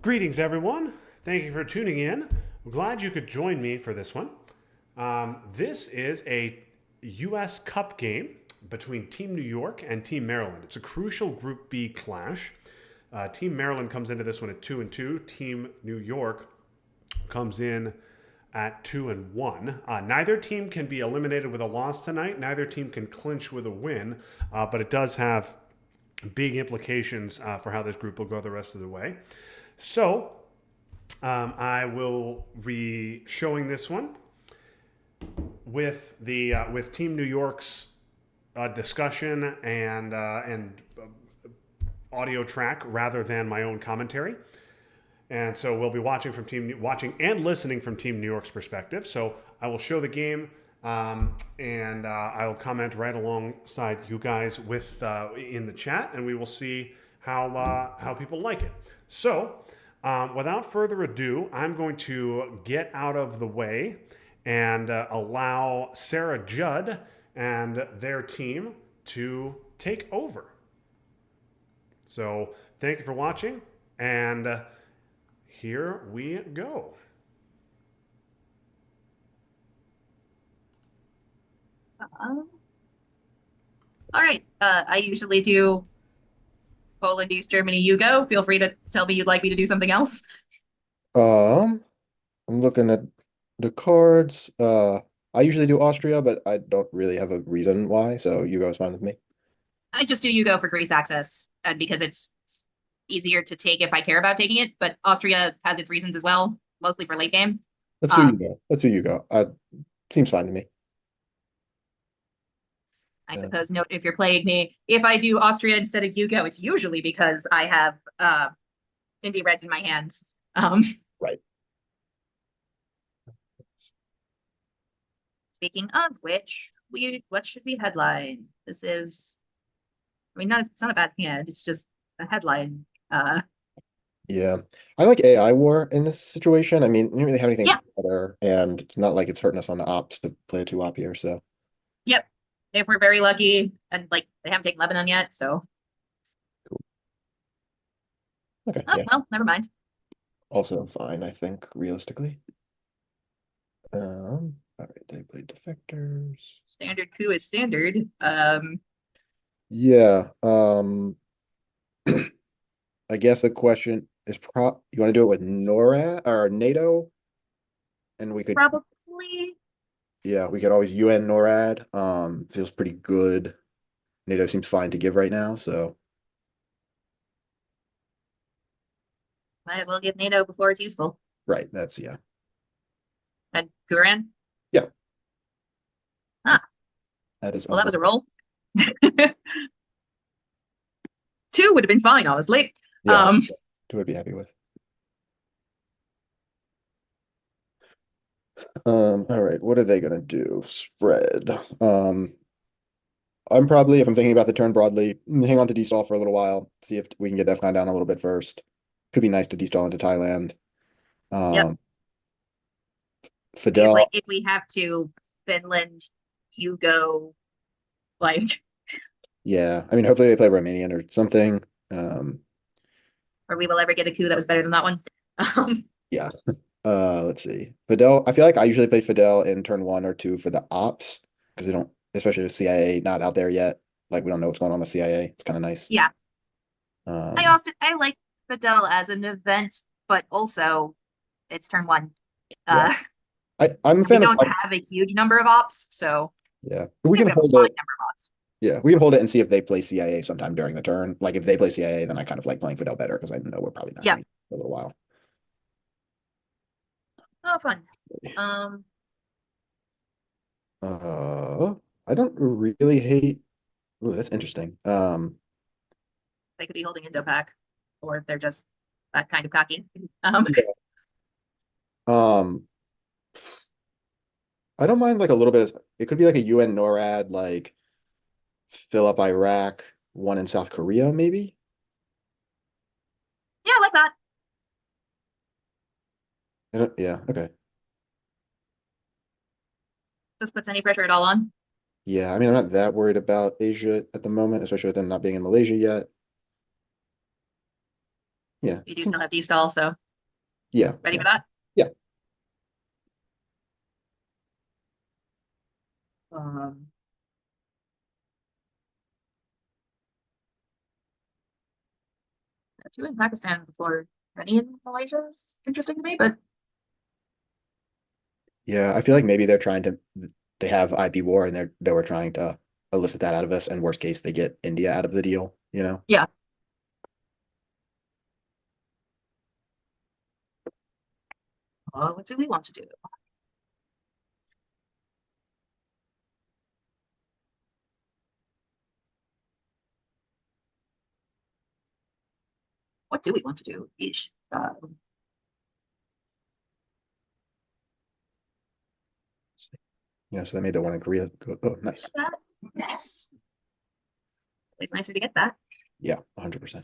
Greetings, everyone. Thank you for tuning in. I'm glad you could join me for this one. This is a U.S. Cup game between Team New York and Team Maryland. It's a crucial Group B clash. Team Maryland comes into this one at 2-2. Team New York comes in at 2-1. Neither team can be eliminated with a loss tonight. Neither team can clinch with a win, but it does have big implications for how this group will go the rest of the way. So I will be showing this one with Team New York's discussion and audio track rather than my own commentary. And so we'll be watching and listening from Team New York's perspective. So I will show the game and I'll comment right alongside you guys with in the chat, and we will see how people like it. So without further ado, I'm going to get out of the way and allow Sarah Judd and their team to take over. So thank you for watching, and here we go. All right. I usually do Poland, East Germany, you go. Feel free to tell me you'd like me to do something else. Um, I'm looking at the cards. I usually do Austria, but I don't really have a reason why, so you guys fine with me. I just do you go for Greece access, and because it's easier to take if I care about taking it, but Austria has its reasons as well, mostly for late game. Let's do you Um, go. Let's do you go. Seems fine to me. I Uh, suppose note if you're playing me, if I do Austria instead of Yugo, it's usually because I have Indie Reds in my hands. right. Speaking of which, what should we headline? This is, I mean, it's not a bad hand. It's just a headline. Yeah. I like AI war in this situation. I mean, we don't really have anything Yeah, better, and it's not like it's hurting us on the ops to play a 2-op here, so yep. If we're very lucky, and like they haven't taken Lebanon yet, so cool. Okay, oh yeah. well, never mind. Also fine, I think, realistically. All right, they played defectors. Standard coup is standard. Yeah. I guess the question is you want to do it with NORAD or NATO? And we could, Probably. yeah, we could always UN NORAD. Feels pretty good. NATO seems fine to give right now, so Might as well give NATO before it's useful. right, that's yeah. And Kuran. Yeah, Ah, that is well, that was Uncle. a roll. Two would have been fine, honestly. Yeah, Um, two would be happy with. All right, what are they gonna do? Spread. I'm probably, if I'm thinking about the turn broadly, hang on to D-stall for a little while, see if we can get DEFCON down a little bit first. Could be nice to D-stall into Thailand. yep. Um, I guess Fidel, like if we have to, Finland, you go. Like, yeah. I mean, hopefully they play Romanian or something. Um, or we will ever get a coup that was better than that one. Um, yeah. Let's see. Fidel, I feel like I usually play Fidel in turn 1 or 2 for the ops because they don't, especially with CIA not out there yet. Like we don't know what's going on with CIA. It's kind of nice. yeah, Um, I like Fidel as an event, but also it's turn one. yeah. Uh, I'm a we fan of don't have a huge number of ops, so yeah. We we have can a hold fine it. number of ops. Yeah, we can hold it and see if they play CIA sometime during the turn. Like if they play CIA, then I kind of like playing Fidel better because I know we're probably not Yeah. going to for a little while. Oh, fun. Um, Uh, I don't really hate. Ooh, that's interesting. they could be holding Indo-Pac, or they're just that kind of cocky. Um, Yeah. Um, I don't mind like a little bit of, it could be like a UN NORAD, like fill up Iraq, one in South Korea, maybe. yeah, I like that. Yeah, okay. Just puts any pressure at all on. Yeah, I mean, I'm not that worried about Asia at the moment, especially with them not being in Malaysia yet. Yeah. We do still have D-stall, so Yeah. ready Yeah. for that? Yeah. Um, two in Pakistan before any in Malaysia is interesting to me, but Yeah. I feel like maybe they're trying to, they have IP war and they were trying to elicit that out of us. And worst case, they get India out of the deal, you know? yeah. What do we want to do? What do we want to do? Each. Yeah. So they made the one in Korea go, oh, nice. That? Yes. It's nicer to get that. Yeah. 100%.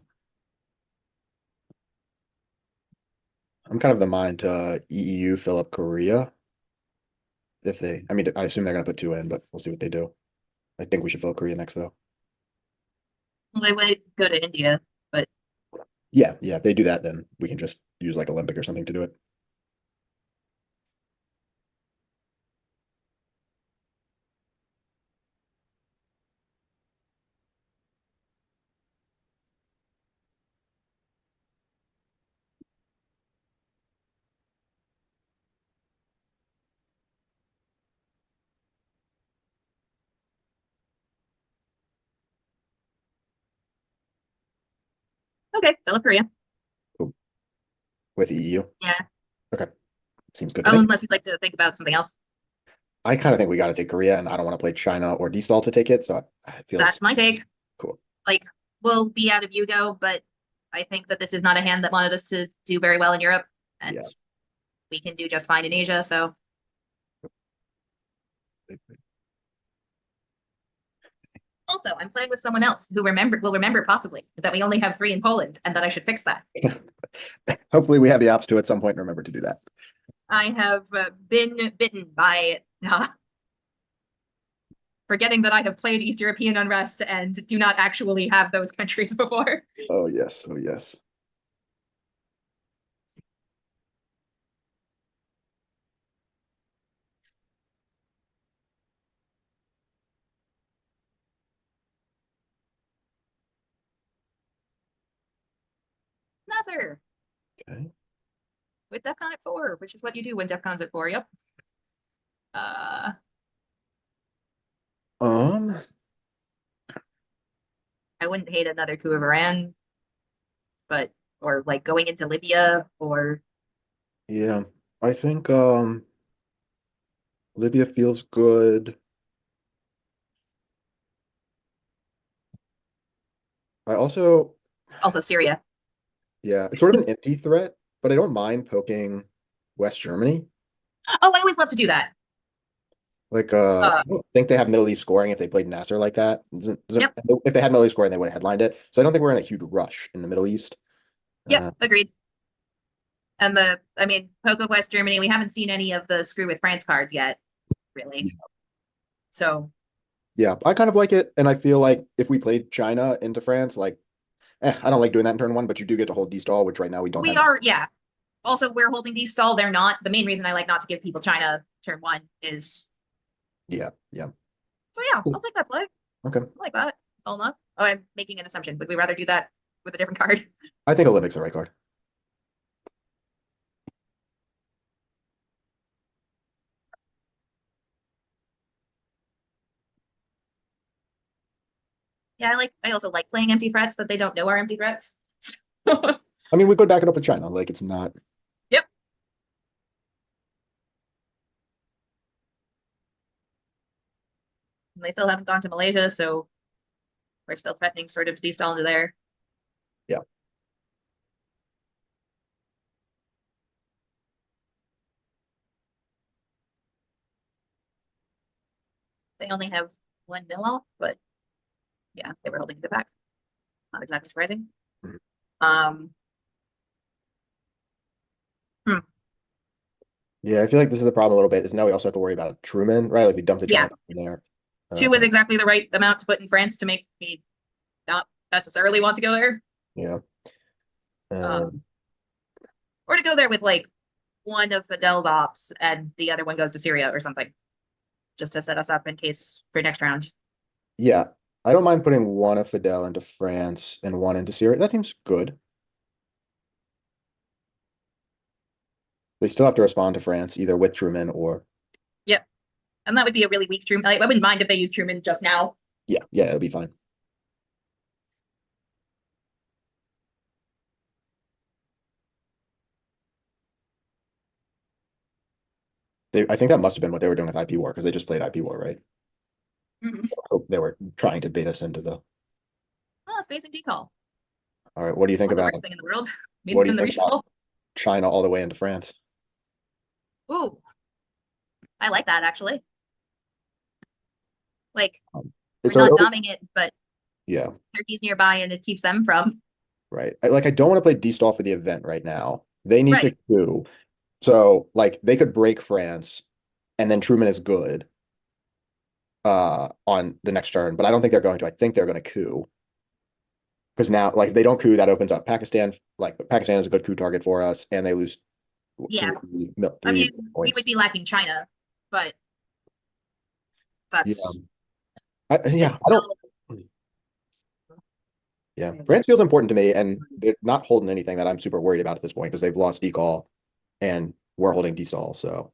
I'm kind of the mind to EU fill up Korea. If they, I mean, I assume they're going to put two in, but we'll see what they do. I think we should fill up Korea next, though. Well, they might go to India, but Yeah. Yeah. If they do that, then we can just use like Olympic or something to do it. okay, Philip Korea. Cool. With EU. Yeah. Okay. Seems good to Oh, me. unless you'd like to think about something else. I kind of think we got to take Korea, and I don't want to play China or D-stall to take it. So it feels That's my take. cool. Like, we'll be out of Yugo, but I think that this is not a hand that wanted us to do very well in Europe, and Yeah. we can do just fine in Asia. So also, I'm playing with someone else who will remember possibly that we only have 3 in Poland, and that I should fix that. Hopefully, we have the ops to at some point and remember to do that. I have been bitten by forgetting that I have played East European Unrest and do not actually have those countries before. Oh yes, oh yes. Nazar Okay. with DEFCON at 4, which is what you do when DEFCON's at 4. Yep. Uh, Um, I wouldn't hate another coup of Iran, but or like going into Libya or yeah, I think Libya feels good. I also, also Syria. yeah, it's sort of an empty threat, but I don't mind poking West Germany. Oh, I always love to do that. Like, Uh, I don't think they have Middle East scoring if they played Nasser like that. Yep. If they had Middle East scoring, they would have headlined it. So I don't think we're in a huge rush in the Middle East. Yep, agreed. And I mean, poke of West Germany, we haven't seen any of the screw with France cards yet, really. Yeah. So Yeah, I kind of like it, and I feel like if we played China into France, like, I don't like doing that in turn one, but you do get to hold D-stall, which right now we don't we have. are, yeah. Also, we're holding D-stall. They're not. The main reason I like not to give people China turn 1 is. Yeah, yeah. So yeah, Cool. I'll take that play. Okay. I like that. All enough. Oh, I'm making an assumption. Would we rather do that with a different card? I think Olympic's the right card. Yeah, I also like playing empty threats that they don't know are empty threats. I mean, we could back it up with China. Like, it's not. Yep. And they still haven't gone to Malaysia, so we're still threatening sort of to de-stall into there. Yeah. They only have 1 mil off, but yeah, they were holding it back. Not exactly surprising. Mhm. Um, Yeah, I feel like this is the problem a little bit. Is now we also have to worry about Truman, right? Like we dumped the Yeah. China in there. 2 was exactly the right amount to put in France to make me not necessarily want to go there. Yeah. Um, or to go there with like one of Fidel's ops and the other one goes to Syria or something, just to set us up in case for next round. Yeah, I don't mind putting one of Fidel into France and one into Syria. That seems good. They still have to respond to France either with Truman or Yep. And that would be a really weak Truman. I wouldn't mind if they used Truman just now. yeah, it'll be fine. I think that must have been what they were doing with IP War because they just played IP War, right? Mhm. Oh, they were trying to bait us into the. Oh, space and decall. All right, what do you think Not the about worst thing in the world. Means what it's do in you the think about reshuffle. China all the way into France? Ooh, I like that actually. Like, we're It's not already, doming it, but yeah, Turkey's nearby and it keeps them from. right. I don't want to play D-stall for the event right now. They need to Right. coup. So like they could break France and then Truman is good on the next turn, but I don't think they're going to. I think they're going to coup. Because now, like, if they don't coup, that opens up Pakistan. Like, Pakistan is a good coup target for us, and they lose Yeah. I three mean, we would points. be lacking China, but Yeah, that's yeah, it's I don't. still Yeah, France feels important to me, and they're not holding anything that I'm super worried about at this point because they've lost decall, and we're holding DSOL. So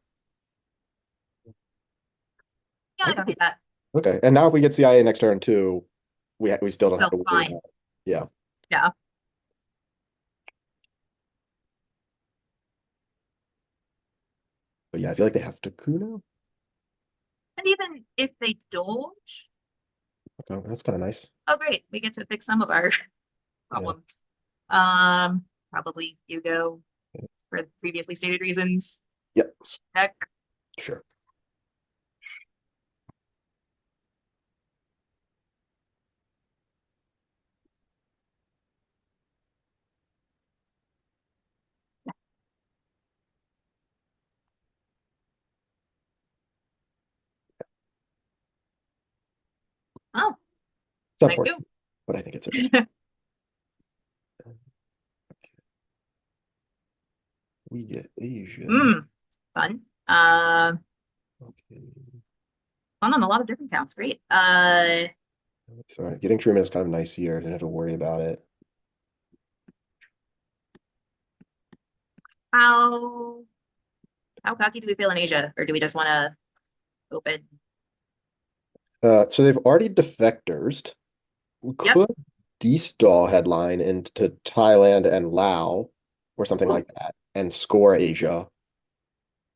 yeah, I I think don't hate that. okay. And now if we get CIA next turn too, we still don't have So to worry fine. about it. Yeah, Yeah. but yeah, I feel like they have to coup now. And even if they don't, Okay, that's kind of nice. oh great, we get to fix some of our Yeah, problems. Probably Hugo for previously stated reasons. yep, Heck. sure. Oh, It's nice unfortunate, go. but I think it's okay. We get Asia. Hmm, fun. Uh, Okay. fun on a lot of different counts. Great. Sorry, getting Truman is kind of nice here. Didn't have to worry about it. How how cocky do we feel in Asia, or do we just want to open? So they've already defectors. We Yep. could de-stall headline into Thailand and Laos or something Ooh, like that and score Asia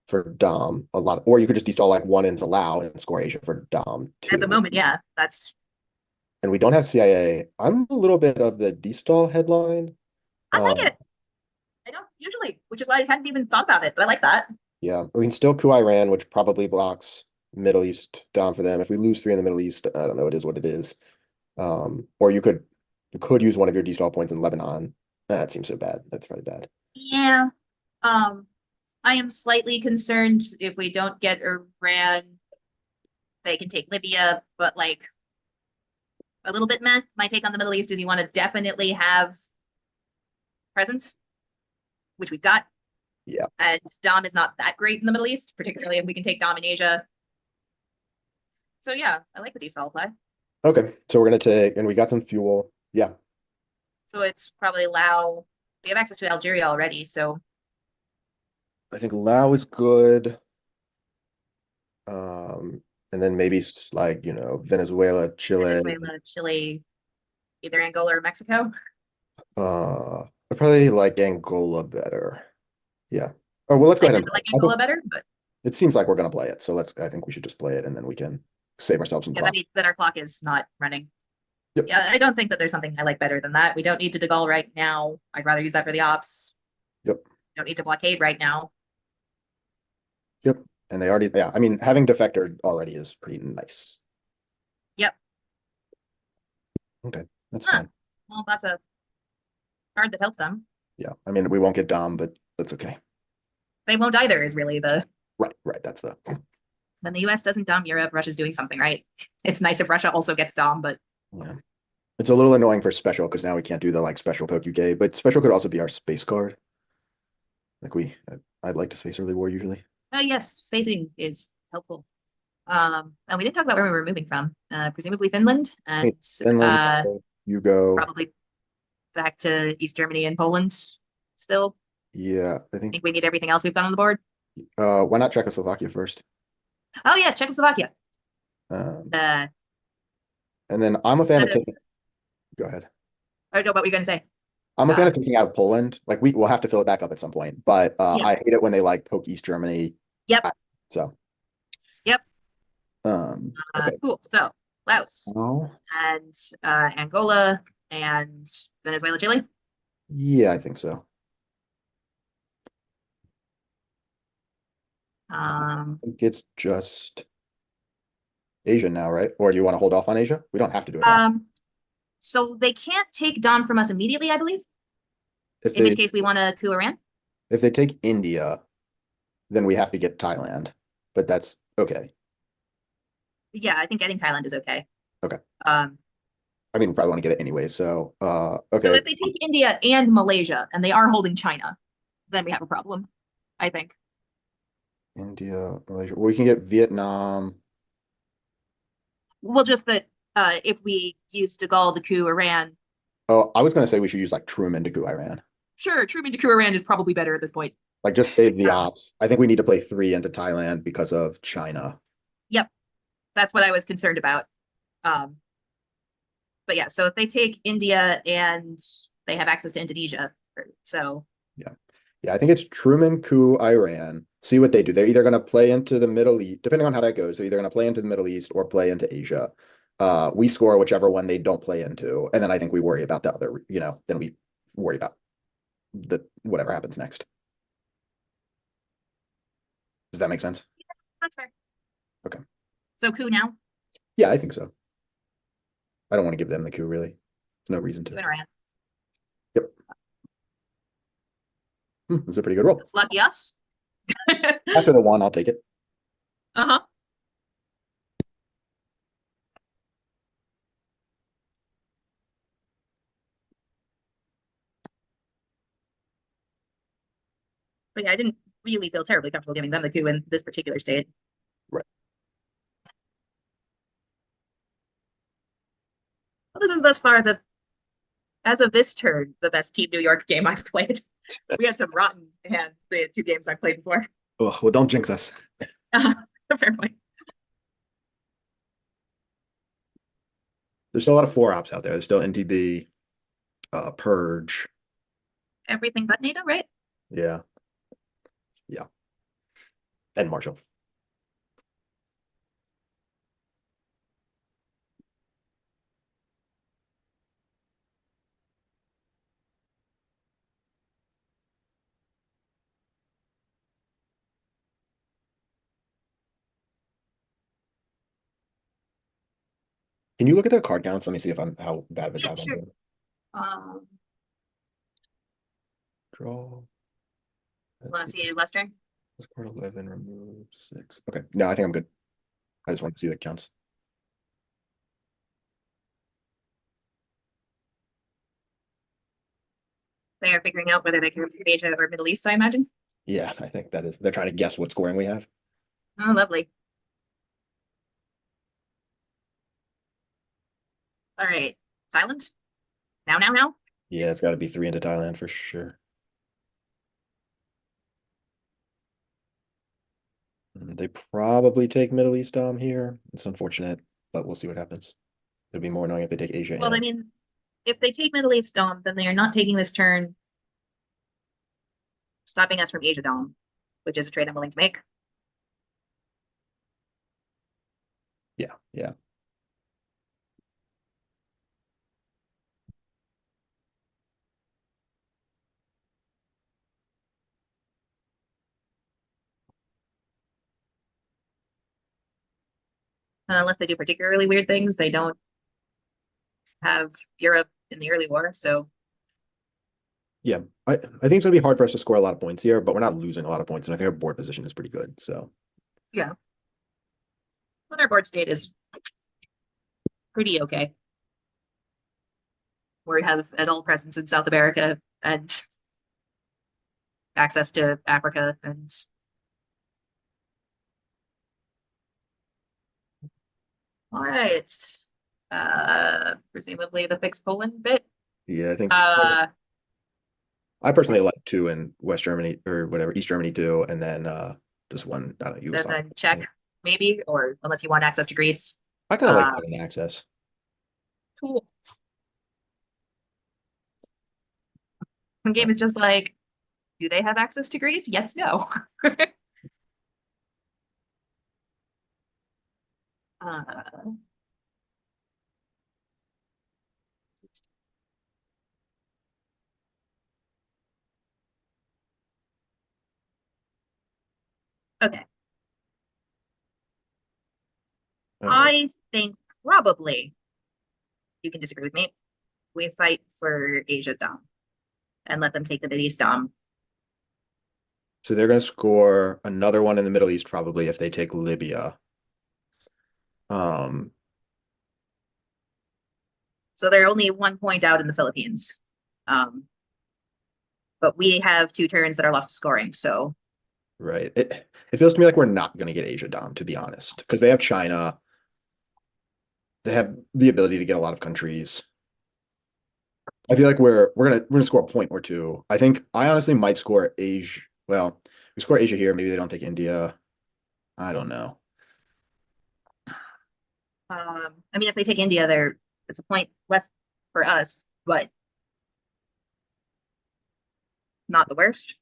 for Dom a lot. Or you could just de-stall like one into Laos and score Asia for Dom at the too. moment, yeah, that's. And we don't have CIA. I'm a little bit of the de-stall headline. I Uh, like it. I don't usually, which is why I hadn't even thought about it, but I like that. yeah, we can still coup Iran, which probably blocks Middle East Dom for them. If we lose three in the Middle East, I don't know, it is what it is. Or you could use one of your D-stall points in Lebanon. That seems so bad. That's really bad. Yeah. Um, I am slightly concerned if we don't get Iran, they can take Libya, but like a little bit meh. My take on the Middle East is you want to definitely have presence, which we've got. Yeah. And Dom is not that great in the Middle East, particularly if we can take Dom in Asia. So yeah, I like the D-stall play. Okay. So we're gonna take, and we got some fuel. Yeah. So it's probably Lao. We have access to Algeria already, so I think Lao is good. Um, and then maybe like, Venezuela, Chile. Venezuela, Chile, either Angola or Mexico. I probably like Angola better. Yeah. Oh, well, let's go I ahead tend and to play like it. I Angola think better, but it seems like we're gonna play it. So I think we should just play it and then we can save ourselves some yeah, that clock. means that our clock is not running. Yep. Yeah, I don't think that there's something I like better than that. We don't need to Degaulle right now. I'd rather use that for the ops. Yep. Don't need to blockade right now. Yep. And they already, yeah, I mean, having defector already is pretty nice. Yep. Okay, that's Huh. fine. Well, that's a card that helps them. Yeah. I mean, we won't get Dom, but that's okay. They won't either, is really the. Right. That's the When the US doesn't dom Europe, Russia's doing something right. It's nice if Russia also gets dom, but yeah. It's a little annoying for special because now we can't do the like special poke you gave, but special could also be our space card. Like I'd like to space early war usually. Oh, yes, spacing is helpful. And we didn't talk about where we were moving from, presumably Finland and, Finland, you go. probably back to East Germany and Poland still. Yeah, I I think. think we need everything else we've got on the board. Why not Czechoslovakia first? Oh, yes, Czechoslovakia. Um, Uh, and then I'm a fan of instead of- taking. Go ahead. I don't know what were you gonna say. I'm a fan of taking out of Poland. Like we'll have to fill it back up at some point, but Yeah. I hate it when they like poke East Germany. Yep. So. Yep. Okay. Cool. So Laos Oh. and Angola and Venezuela, Chile. Yeah, I think so. I think it's just Asia now, right? Or do you want to hold off on Asia? We don't have to do it now. So they can't take Dom from us immediately, I believe. If In they which case we want to coup Iran. if they take India, then we have to get Thailand. But that's okay. Yeah, I think getting Thailand is okay. Okay. Um, I mean, we probably want to get it anyway. So so okay. if they take India and Malaysia and they are holding China, then we have a problem, I think. India, Malaysia. We can get Vietnam. Well, just that if we use De Gaulle to coup Iran, Oh, I was gonna say we should use like Truman to coup Iran. sure, Truman to coup Iran is probably better at this point. Like just save the ops. I think we need to play 3 into Thailand because of China. Yep, that's what I was concerned about. But yeah, so if they take India and they have access to Indonesia, so Yeah, I think it's Truman coup Iran. See what they do. They're either going to play into the Middle East, depending on how that goes. They're either going to play into the Middle East or play into Asia. We score whichever one they don't play into, and then I think we worry about the other. Then we worry about the whatever happens next. Does that make sense? that's fair. Okay. So coup now, Yeah, I think so. I don't want to give them the coup, really. There's no reason coup to. in Iran. It's a pretty good roll. Lucky us. After the 1, I'll take it. Uh-huh. But yeah, I didn't really feel terribly comfortable giving them the coup in this particular state. Right. Well, this is thus far as of this turn, the best Team New York game I've played. We had some rotten hands the 2 games I've played before. Oh, well, don't jinx us. Fair point. There's still a lot of 4 ops out there. There's still NTB, Purge. Everything but NATO, right? Yeah. Yeah. And Marshall. Can you look at the card counts? Let me see if I'm how bad of a Yeah, job I'm sure. doing. Draw. Want to see last turn? That's card 11, remove 6. Okay. No, I think I'm good. I just want to see the counts. They are figuring out whether they can recruit Asia or Middle East, I imagine. Yeah, I think that is. They're trying to guess what scoring we have. Oh, lovely. All right. Silent? Now? Yeah, it's got to be 3 into Thailand for sure. They probably take Middle East Dom here. It's unfortunate, but we'll see what happens. It'd be more annoying if they take Asia. Well, I mean, if they take Middle East Dome, then they are not taking this turn, stopping us from Asia Dome, which is a trade I'm willing to make. Yeah. And unless they do particularly weird things, they don't have Europe in the early war. So Yeah, I think it's gonna be hard for us to score a lot of points here, but we're not losing a lot of points, and I think our board position is pretty good. So yeah. But our board state is pretty okay. we have an all presence in South America and access to Africa and all right. Presumably the fixed Poland bit. Yeah, I think Uh, I personally like two in West Germany or whatever, East Germany too, and then just one, I don't know, and Yugoslavia. then Czech maybe, or unless you want access to Greece. I kind of like uh, having access. Cool. One game is just like, do they have access to Greece? Yes, no. uh, okay. I think probably you can disagree with me. We fight for Asia Dom and let them take the Mid East Dom. So they're going to score another one in the Middle East probably if they take Libya. Um, So they're only 1 point out in the Philippines. But we have 2 turns that are lost to scoring. So right. It feels to me like we're not going to get Asia Dom, to be honest, because they have China. They have the ability to get a lot of countries. I feel like we're gonna score a point or two. I think I honestly might score Asia. Well, we score Asia here. Maybe they don't take India. I don't know. I mean, if they take India, it's a point less for us, but not the worst.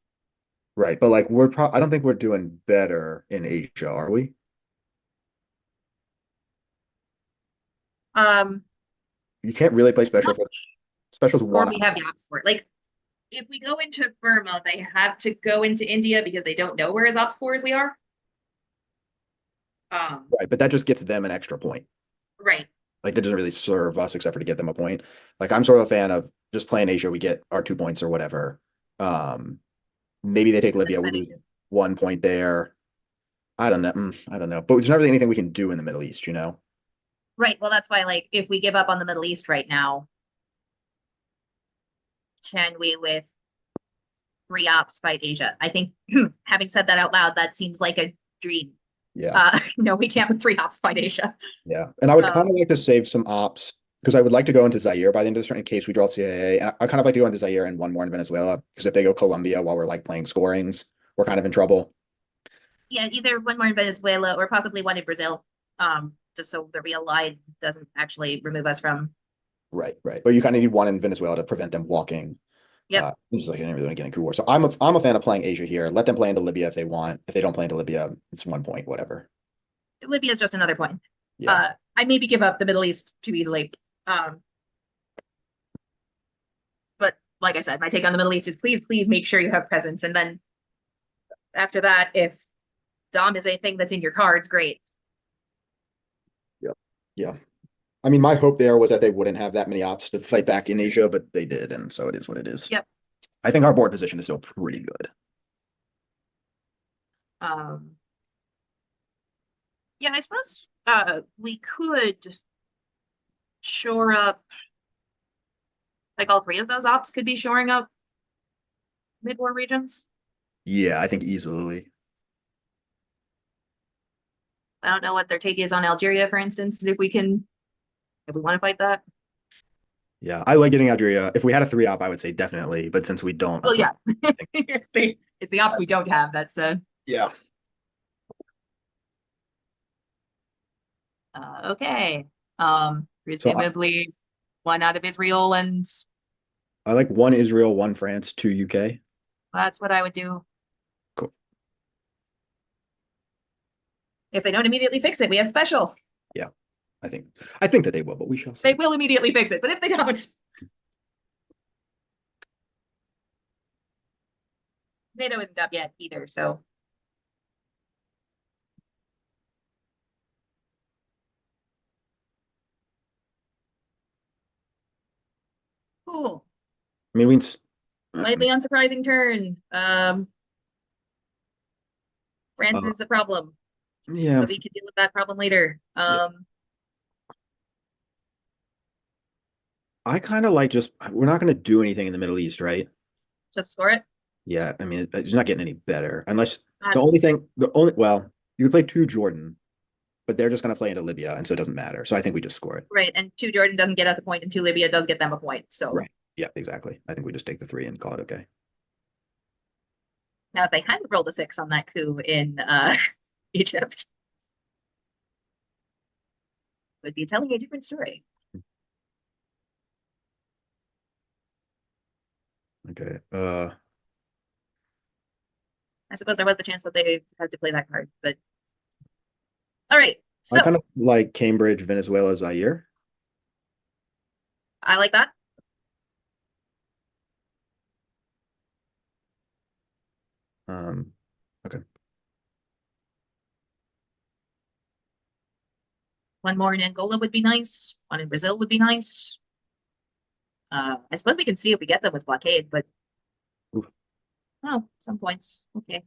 Right, but like I don't think we're doing better in Asia, are we? Um, You can't really play special for specials or one. we have the ops for it. Like, if we go into Burma, they have to go into India because they don't know where as ops for as we are. Right, but that just gets them an extra point. Right. Like that doesn't really serve us except for to get them a point. Like I'm sort of a fan of just playing Asia, we get our 2 points or whatever. Maybe they take Libya, we lose 1 point there. I don't know. I don't know. But there's not really anything we can do in the Middle East, you know? Right. Well, that's why, like, if we give up on the Middle East right now, can we, with 3 ops, fight Asia? I think, having said that out loud, that seems like a dream. Yeah. No, we can't with 3 ops fight Asia. Yeah. And I would kind of like to save some ops because I would like to go into Zaire by the end of this turn in case we draw CAA. And I kind of like to go into Zaire and one more in Venezuela because if they go Colombia while we're like playing scorings, we're kind of in trouble. Yeah, either one more in Venezuela or possibly one in Brazil. Just so the real line doesn't actually remove us from. Right, right. But you kind of need one in Venezuela to prevent them walking. Yep. Just like really getting coup war. So I'm a fan of playing Asia here. Let them play into Libya if they want. If they don't play into Libya, it's 1 point, whatever. Libya is just another point. Yeah. I maybe give up the Middle East too easily. But like I said, my take on the Middle East is please make sure you have presence. And then after that, if Dom is a thing that's in your cards, great. Yeah. I mean, my hope there was that they wouldn't have that many ops to fight back in Asia, but they did, and so it is what it is. Yep. I think our board position is still pretty good. Yeah, I suppose we could shore up, like, all 3 of those ops could be shoring up mid-war regions. Yeah, I think easily. I don't know what their take is on Algeria, for instance, if we want to fight that. Yeah, I like getting Algeria. If we had a 3 op, I would say definitely, but since we don't, Well, yeah, it's the ops we don't have. That's yeah. Okay. Presumably one out of Israel, and I like 1 Israel, 1 France, 2 UK. that's what I would do. Cool. If they don't immediately fix it, we have special. Yeah, I think that they will, but we shall see. They will immediately fix it, but if they don't, NATO isn't up yet either, so. Cool. I mean, Slightly unsurprising turn. France is a problem. yeah. But we can deal with that problem later. I kind of like just we're not going to do anything in the Middle East, right? Just score it. Yeah, I mean it's not getting any better unless That's you could play two Jordan, but they're just going to play into Libya, and so it doesn't matter. So I think we just score it. right. And two Jordan doesn't get us a point, and two Libya does get them a point. So Right. Yeah, exactly. I think we just take the 3 and call it okay. now, if they hadn't rolled a 6 on that coup in Egypt, would be telling a different story. Okay. I suppose there was the chance that they had to play that card, but all right. I So kind of like Cambridge, Venezuela, Zaire. I like that. Okay. One more in Angola would be nice. One in Brazil would be nice. I suppose we can see if we get them with blockade, but Oof. oh, some points. Okay.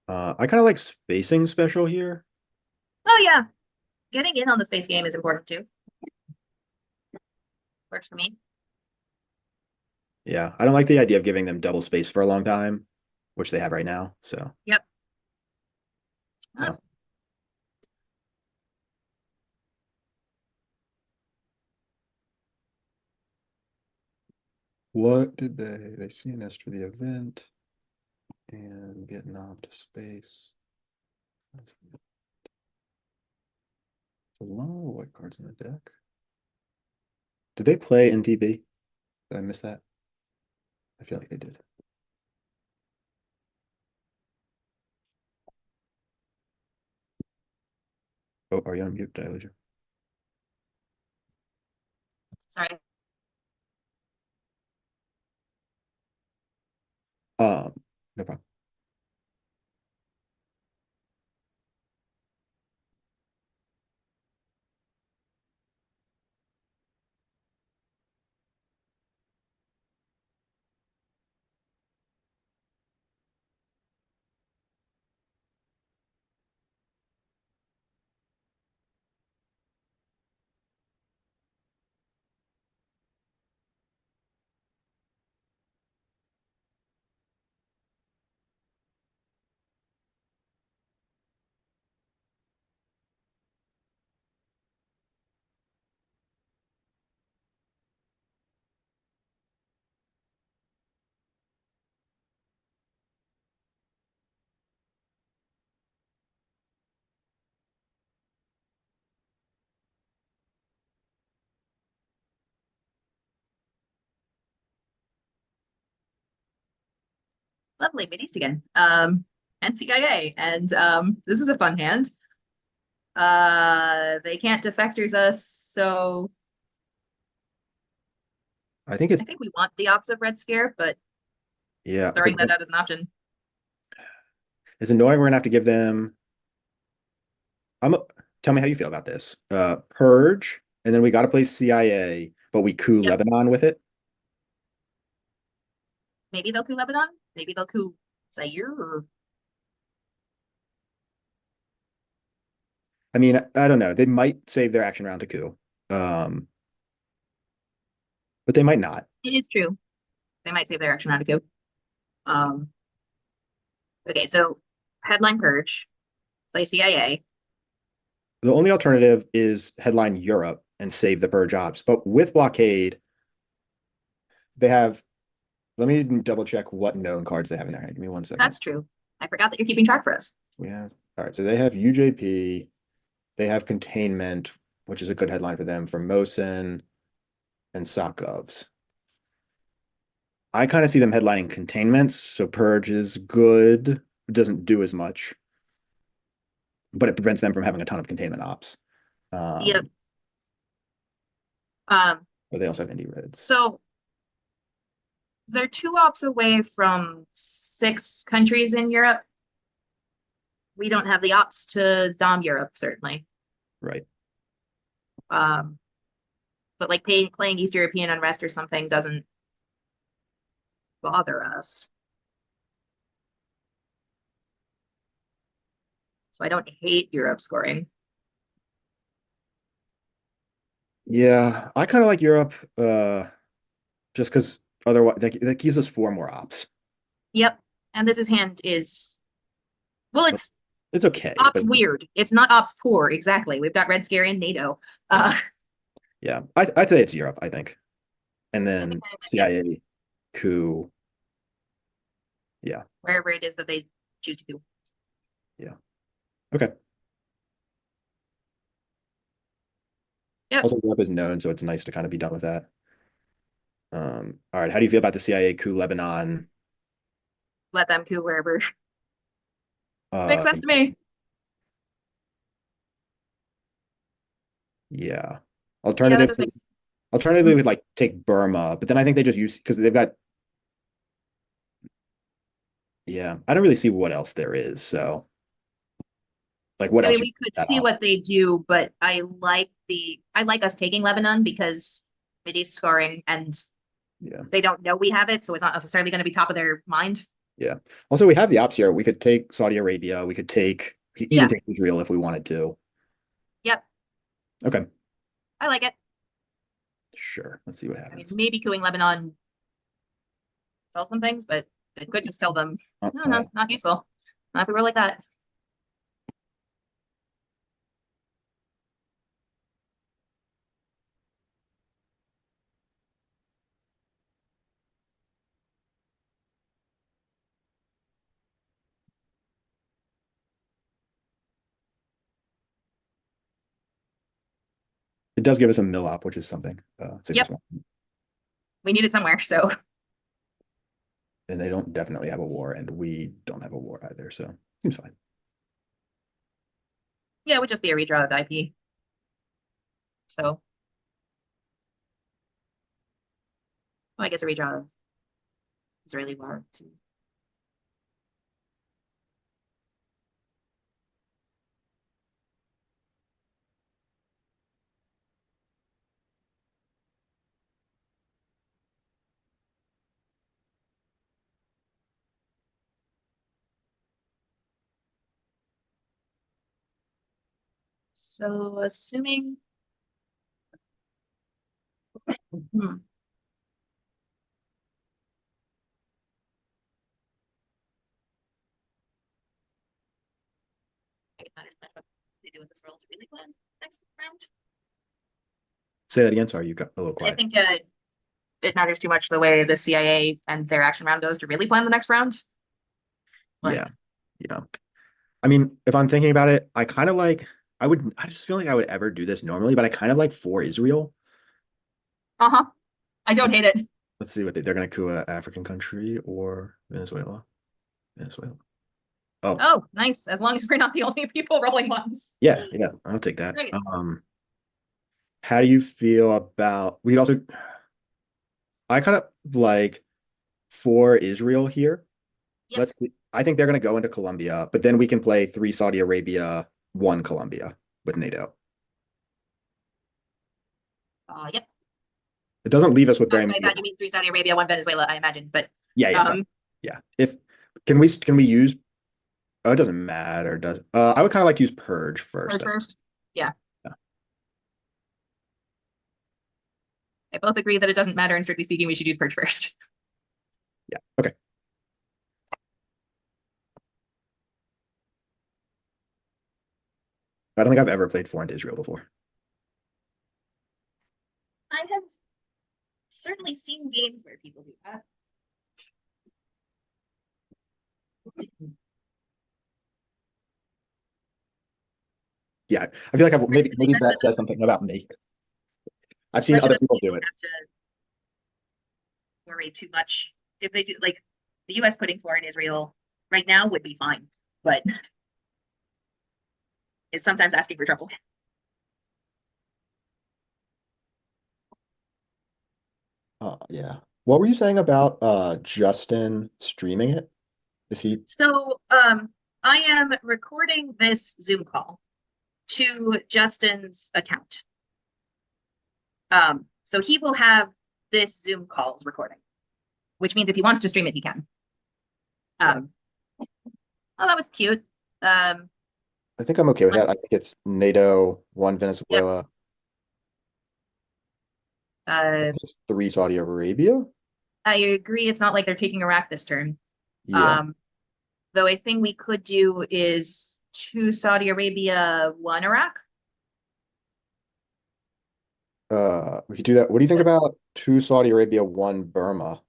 I kind of like spacing special here. Oh yeah, getting in on the space game is important too. Works for me. Yeah, I don't like the idea of giving them double space for a long time, which they have right now. So Yep. no. What did they CNS for the event and getting off to space? A lot of white cards in the deck. Did they play NTB? Did I miss that? I feel like they did. Oh, are you on mute? Did I lose you? Sorry. No problem. Lovely, Mideast again. And CIA. And this is a fun hand. They can't defectors us, so I think it's I think we want the ops of Red Scare, but yeah. throwing but that out as an option. It's annoying. We're gonna have to give them. Tell me how you feel about this. Purge, and then we got to play CIA, but we coup Yep. Lebanon with it. Maybe they'll coup Lebanon. Maybe they'll coup Zaire. Or... I mean, I don't know. They might save their action round to coup, um, but they might not. It is true. They might save their action round to coup. Um, okay, so headline Purge, play CIA. The only alternative is headline Europe and save the purge ops. But with blockade, they have. Let me double check what known cards they have in their hand. Give me 1 second. That's true. I forgot that you're keeping track for us. We have all right. So they have UJP. They have containment, which is a good headline for them. Formosan and Sokovs. I kind of see them headlining containments. So purge is good. It doesn't do as much, but it prevents them from having a ton of containment ops. Yep. But they also have indie reds. So they're 2 ops away from 6 countries in Europe. We don't have the ops to dom Europe, certainly. Right. But like playing East European unrest or something doesn't bother us. So I don't hate Europe scoring. Yeah, I kind of like Europe, just because otherwise that gives us 4 more ops. Yep. And this is hand is, well, it's It's okay, ops but weird. It's not ops poor. Exactly. We've got Red Scary and NATO. Uh, yeah, I'd say it's Europe, I think. And I then think yep, CIA, coup, yeah, wherever it is that they choose to do. yeah. Okay. Yep. Also, Europe is known, so it's nice to kind of be done with that. All right. How do you feel about the CIA coup Lebanon? Let them coup wherever. Makes Uh, sense to me. yeah. Yeah, that does Alternatively, make alternatively, we'd like take Burma, but then I think they just use because they've got. Yeah, I don't really see what else there is. So, like, what I else mean, you we could that see up? what they do, but I like us taking Lebanon because Mideast scoring and Yeah, they don't know we have it, so it's not necessarily going to be top of their mind. yeah. Also, we have the ops here. We could take Saudi Arabia. We could even Yeah. take Israel if we wanted to. Yep. Okay, I like it. sure. Let's see what I mean, happens. maybe cooing Lebanon sells them things, but it could just tell them, Uh, no, uh, no, not useful. Not if we were like that. it does give us a mill op, which is something. Save us Yep. one. We need it somewhere. So And they don't definitely have a war, and we don't have a war either. So seems fine. yeah, it would just be a redraw of IP. So well, I guess a redraw of Israeli war too. So assuming hmm, I not as much what they do with this roll to really plan next round. Say that again. Sorry, you got a little I quiet. think it matters too much the way the CIA and their action round goes to really plan the next round. Yeah, Like, yeah. I mean, if I'm thinking about it, I kind of like. I just feel like I would ever do this normally, but I kind of like for Israel. uh-huh. I don't And hate it. let's see what they're going to coup a African country or Venezuela. Venezuela. Oh, Oh, nice. As long as we're not the only people rolling ones. yeah, yeah. I'll take that. Great. How do you feel about? We'd also. I kind of like for Israel here. Yep. I think they're going to go into Colombia, but then we can play 3 Saudi Arabia, 1 Colombia with NATO. Yep. It doesn't leave us with Oh, very by many. that you mean 3 Saudi Arabia, 1 Venezuela, I imagine. But Yeah, yeah, sorry. um Yeah. If can we use oh, it doesn't matter, does I would kind of like to use Purge first. purge first. Yeah. Yeah. I both agree that it doesn't matter, and strictly speaking, we should use purge first. Yeah. Okay. I don't think I've ever played foreign to Israel before. I have certainly seen games where people do that. Yeah. I feel like Especially maybe that that says doesn't something about me. I've seen especially other that people you do don't it. have to worry too much. If they do like the US putting foreign Israel right now would be fine, but it's sometimes asking for trouble. Yeah. What were you saying about Justin streaming it? Is he So I am recording this Zoom call to Justin's account. So he will have this Zoom call's recording, which means if he wants to stream it, he can. Yeah. Oh, that was cute. Um, I think I'm okay with that. I think it's NATO, 1 yep. Venezuela. It's 3 Saudi Arabia. I agree, it's not like they're taking Iraq this turn. Yeah. Though a thing we could do is 2 Saudi Arabia, 1 Iraq. We could do that. What do you think about 2 Saudi Arabia, 1 Burma?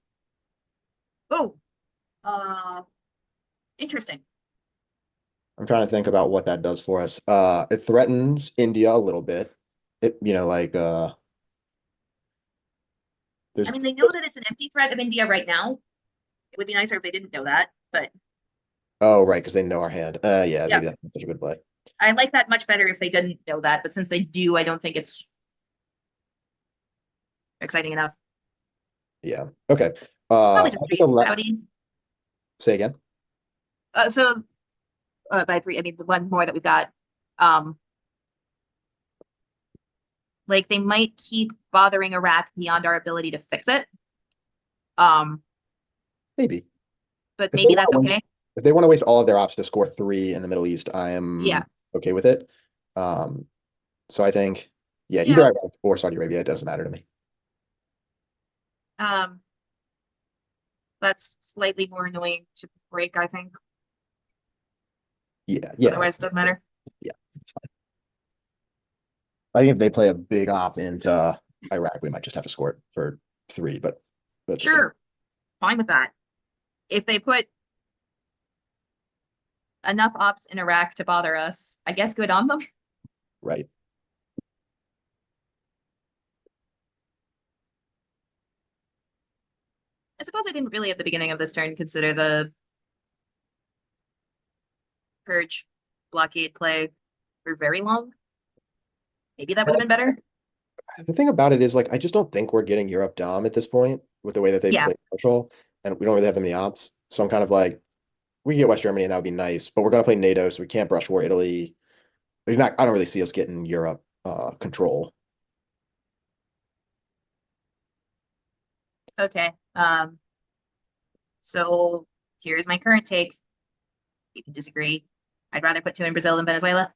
Oh, interesting. I'm trying to think about what that does for us. It threatens India a little bit. It, there's I mean, they know that it's an empty threat of India right now. It would be nicer if they didn't know that, but oh right, because they know our hand. Yeah, yeah, maybe that's such a good play. I like that much better if they didn't know that, but since they do, I don't think it's exciting enough. Yeah. Okay. Probably I just think 3 Saudi. say again. So by 3, I mean the one more that we've got. Um, like they might keep bothering Iraq beyond our ability to fix it. Um, Maybe. but If they maybe want that's to waste, okay. if they want to waste all of their ops to score 3 in the Middle East, I Yeah. am okay with it. Um, so I think, yeah, either Yeah. Iraq or Saudi Arabia, it doesn't matter to me. Um, that's slightly more annoying to break, I think. Yeah. Otherwise, it doesn't matter. Yeah, it's fine. I think if they play a big op into Iraq, we might just have to score it for 3, but that's okay. Sure, fine with that. If they put enough ops in Iraq to bother us, I guess good on them. Right. I suppose I didn't really at the beginning of this turn consider the purge blockade play for very long. Maybe that would have been better. The thing about it is, like, I just don't think we're getting Europe Dom at this point with the way that they Yeah. play Marshall, and we don't really have any ops. So I'm kind of like, we can get West Germany and that would be nice, but we're gonna play NATO, so we can't brush war Italy. They're not, I don't really see us getting Europe control. Okay. So here's my current take. You can disagree. I'd rather put 2 in Brazil than Venezuela.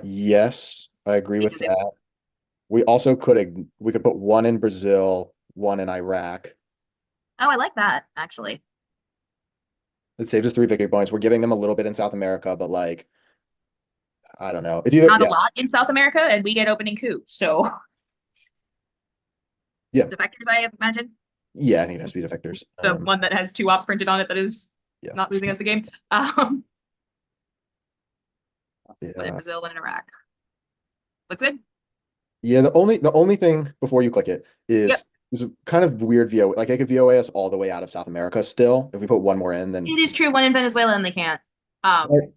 Yes, I agree with Because if, that. We could put 1 in Brazil, 1 in Iraq. oh, I like that actually. It saves us 3 victory points. We're giving them a little bit in South America, but like, I don't know. It's either, Not a yeah, lot in South America, and we get opening coup. So Yeah. defectors, I imagine. yeah, I think it has to be defectors. The one that has 2 ops printed on it that is Yeah. not losing us the game. One in Yeah. Brazil, one in Iraq. Looks good. Yeah, the only thing before you click it Yep. is a kind of weird VO. Like, I could VOA us all the way out of South America still. If we put 1 more in, then It is true, one in Venezuela, and they can't. Right.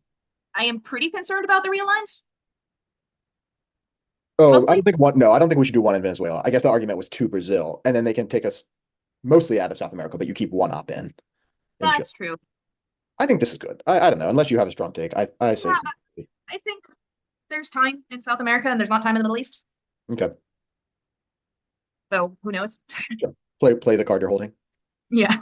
I am pretty concerned about the realigns. Oh, I Mostly? don't think one. No, I don't think we should do 1 in Venezuela. I guess the argument was 2 Brazil, and then they can take us mostly out of South America, but you keep 1 op in. And That's true. I think this is good. I don't know. Unless you have a strong take, I say Yeah, so. I think there's time in South America and there's not time in the Middle East. Okay. So who knows? Play the card you're holding. Yeah.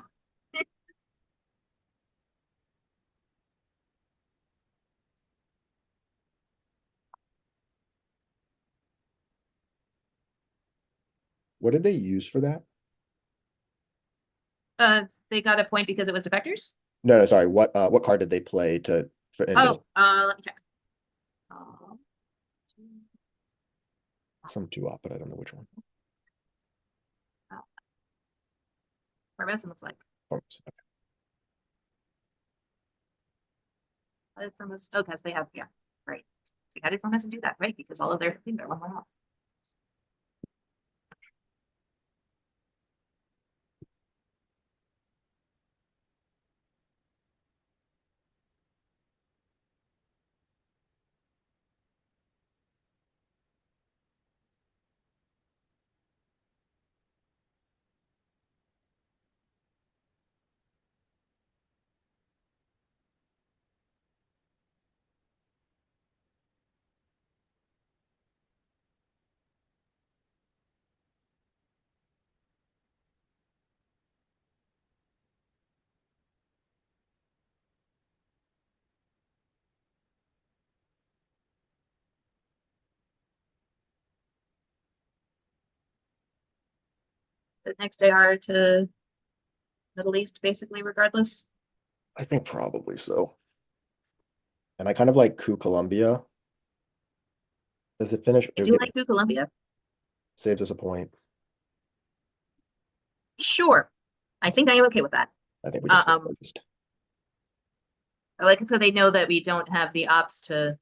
What did they use for that? They got a point because it was defectors. No, sorry. What card did they play in Oh, let me check. some 2 op, but I don't know which one. Barbarossa looks like. Oh, From us. Oh, because they have, yeah, right. They got it from us to do that, right? Because all of their things are 1 off. the next AR to Middle East, basically, regardless. I think probably so. And I kind of like Coup Columbia. Does it finish? I do like New Columbia. Saves us a point. Sure. I think I am okay with that. I think we just stay Um, focused. I like it so they know that we don't have the ops to.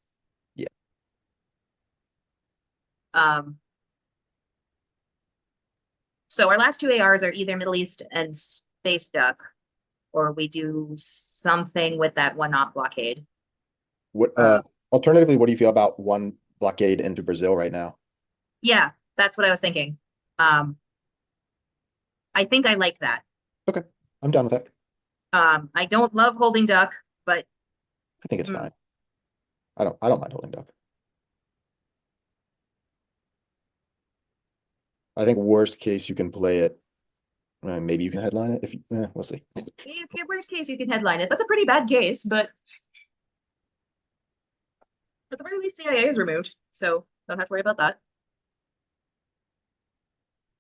Yeah. So our last two ARs are either Middle East and Space Duck, or we do something with that one op blockade. What alternatively, what do you feel about one blockade into Brazil right now? Yeah, that's what I was thinking. I think I like that. I'm down with that. I don't love holding duck, but I think it's Mm. fine. I don't mind holding duck. I think worst case you can play it. Maybe you can headline it if you, we'll see. worst case, you can headline it. That's a pretty bad case, but at the very least, CIA is removed, so don't have to worry about that.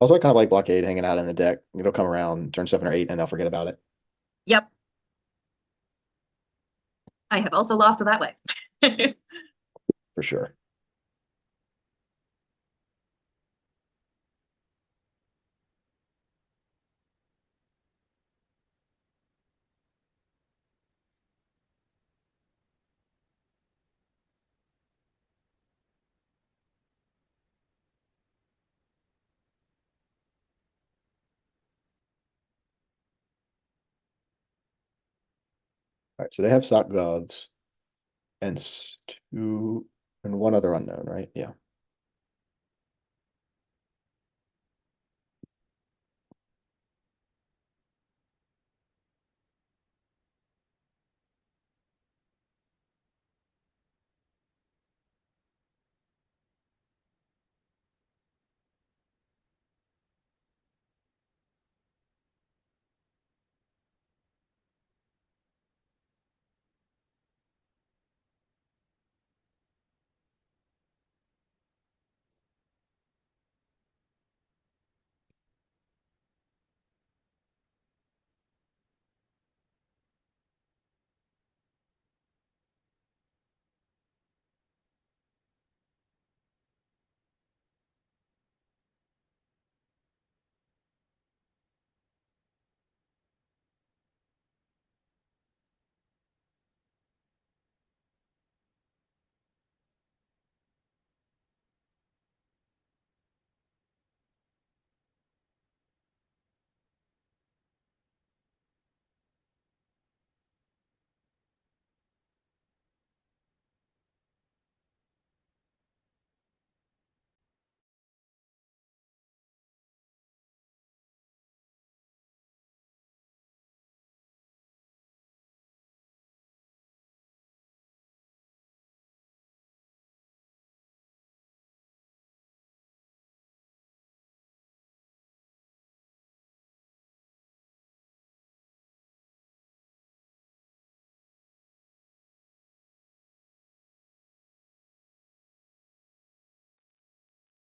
Also, I kind of like blockade hanging out in the deck. It'll come around turn 7 or 8 and they'll forget about it Yep. I have also lost it that way. for sure. All right, so they have sock govs and two and one other unknown, right? Yeah.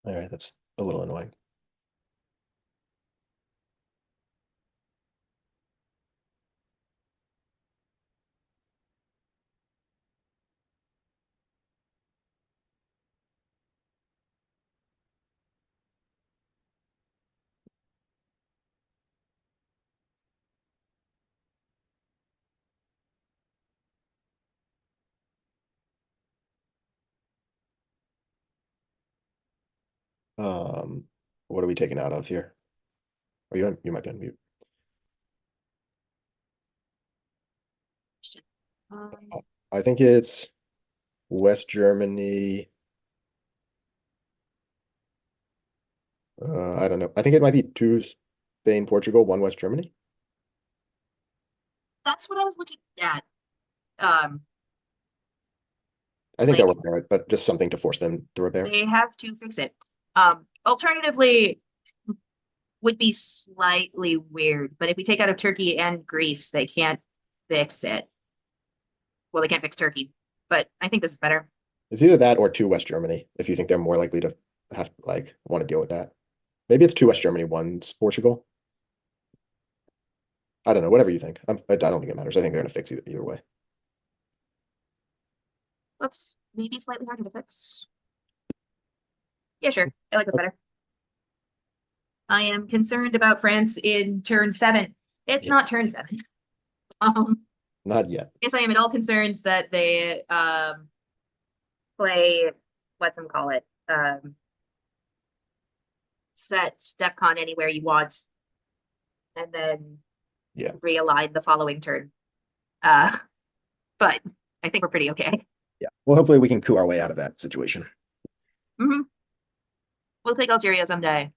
All right, that's a little annoying. What are we taking out of here? Are you on? You might be on mute. Um, I think it's West Germany. I don't know. I think it might be two Spain, Portugal, one West Germany. that's what I was looking at. I think that Like- would be right, but just something to force them to repair. They have to fix it. Alternatively, would be slightly weird, but if we take out of Turkey and Greece, they can't fix it. Well, they can't fix Turkey, but I think this is better. It's either that or two West Germany, if you think they're more likely to have like want to deal with that. Maybe it's two West Germany, one's Portugal. I don't know, whatever you think. I don't think it matters. I think they're gonna fix either way. That's maybe slightly harder to fix. Yeah, sure. I like this better. I am concerned about France in turn 7. It's Yeah. not turn 7. Um, Not yet. yes, I am at all concerned that they play what's them call it set DEFCON anywhere you want, and then Yeah. realign the following turn. But I think we're pretty okay. Yeah. Well, hopefully we can coup our way out of that situation. Mm-hmm. We'll take Algeria someday.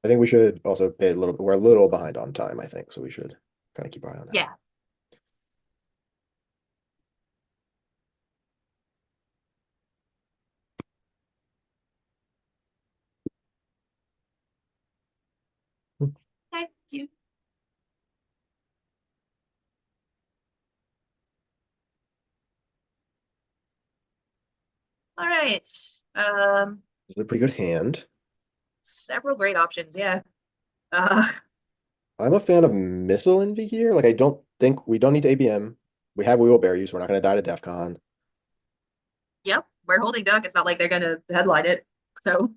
I think we should also pay a little, we're a little behind on time, I think, so we should kind of keep our eye on that. Yeah. Okay, cute. All right. This is a pretty good hand. Several great options, yeah. I'm a fan of Missile Envy here. Like, I don't think we don't need to ABM. We have We Will Bear You, so we're not going to die to DEF CON. Yep, we're holding Duck. It's not like they're gonna headline it. So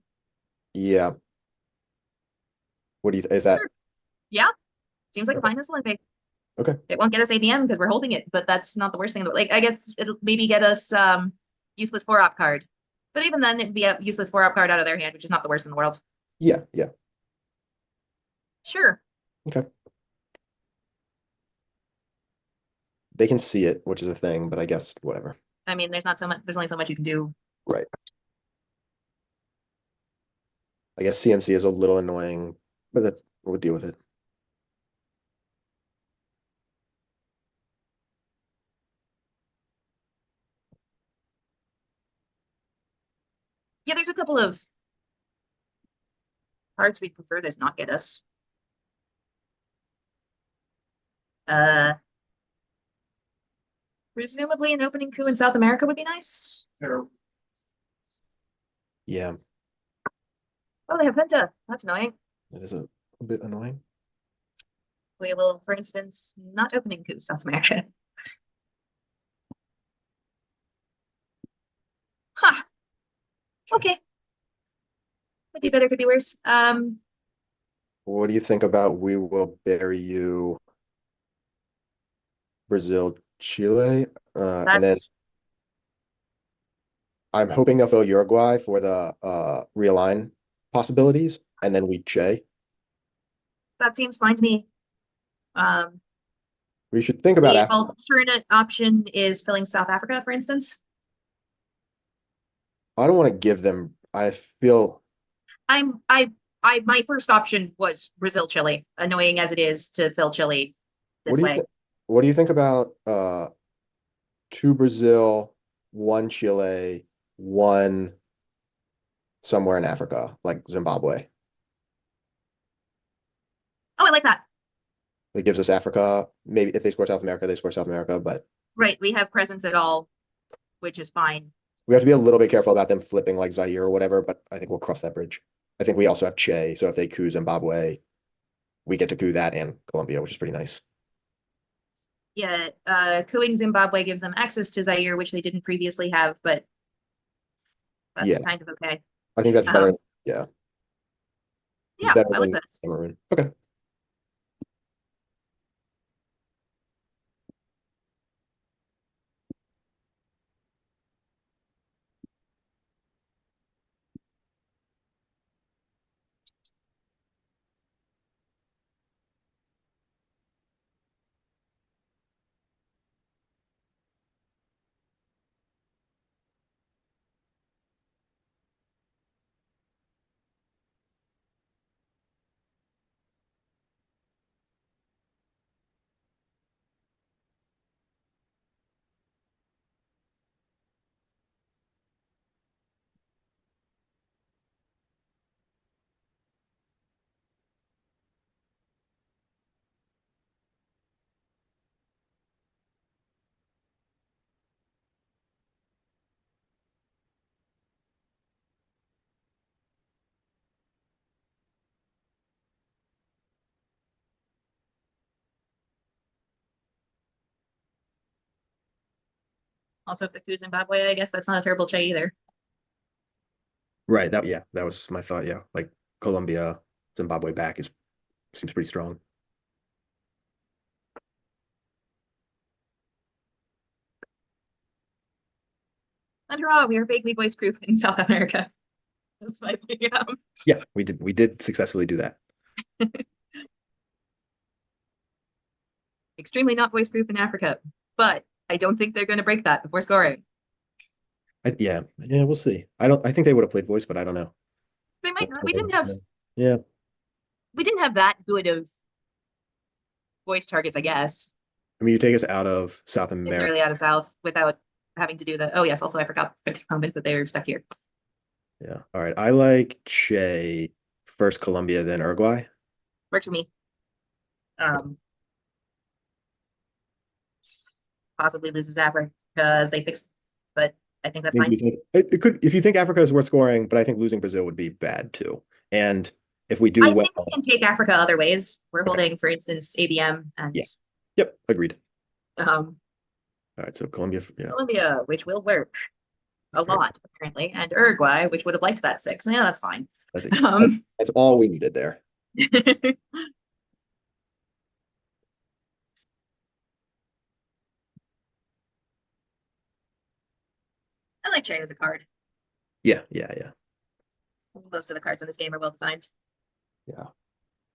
Yeah. What do you, is that? sure. Yeah, seems like a Okay. fine missile pick. Okay. It won't get us ABM because we're holding it, but that's not the worst thing. Like, I guess it'll maybe get us useless 4-op card. But even then, it'd be a useless 4-op card out of their hand, which is not the worst in the world. Yeah, yeah. Sure. Okay. They can see it, which is a thing, but I guess whatever. I mean, there's not so much. There's only so much you can do. Right. I guess CMC is a little annoying, but that's, we'll deal with it. Yeah, there's a couple of cards we'd prefer this not get us. Uh, Presumably an opening coup in South America would be nice. Yeah, Oh, they have Penta. That's annoying. it is a bit annoying. We will, for instance, not opening coup South America. Huh. Okay. Could be better, could be worse. What do you think about We Will Bury You, Brazil, Chile? And then That's I'm hoping they'll fill Uruguay for the realign possibilities, and then we Che. that seems fine to me. Um, We should think about the after. alternate option is filling South Africa, for instance. I don't want to give them. I feel My first option was Brazil, Chile, annoying as it is to fill Chile this what do you way. what do you think about 2 Brazil, 1 Chile, 1 somewhere in Africa, like Zimbabwe? Oh, I like that. It gives us Africa. Maybe if they score South America, they score South America, but Right, we have presence at all, which is fine. we have to be a little bit careful about them flipping like Zaire or whatever, but I think we'll cross that bridge. I think we also have Che, so if they coup Zimbabwe, we get to coup that and Colombia, which is pretty nice. Yeah, cooing Zimbabwe gives them access to Zaire, which they didn't previously have, but that's Yeah. kind of okay. I think that's better. Um, Yeah. It's Yeah, better I like than this. Cameroon. Okay. Also, if the coup's Zimbabwe, I guess that's not a terrible Che either. Right. That was my thought. Yeah, like Colombia, Zimbabwe back seems pretty strong. After all, we are vaguely voice proof in South America. That's my Yeah, we did successfully do that. extremely not voice proof in Africa, but I don't think they're going to break that before scoring. Yeah, we'll see. I think they would have played voice, but I don't know. They might not. We didn't have Yeah, that good of voice targets, I guess. I mean, you take us out of South America. Entirely out of South without having to do the. Oh yes, also I forgot for the moment that they were stuck here. Yeah. All right. I like Che first Colombia, then Uruguay. Works for me. Possibly loses Africa because they fixed, but I think that's fine. It could, if you think Africa is worth scoring, but I think losing Brazil would be bad too. And if we do I well, think we can take Africa other ways. We're holding, for instance, ABM and Yeah. Yep, agreed. um All right, so Colombia, yeah. Colombia, which will work a Great. lot apparently, and Uruguay, which would have liked that 6. Yeah, that's fine. That's that's all we needed there. I like Che as a card. Yeah. Most of the cards in this game are well designed. Yeah.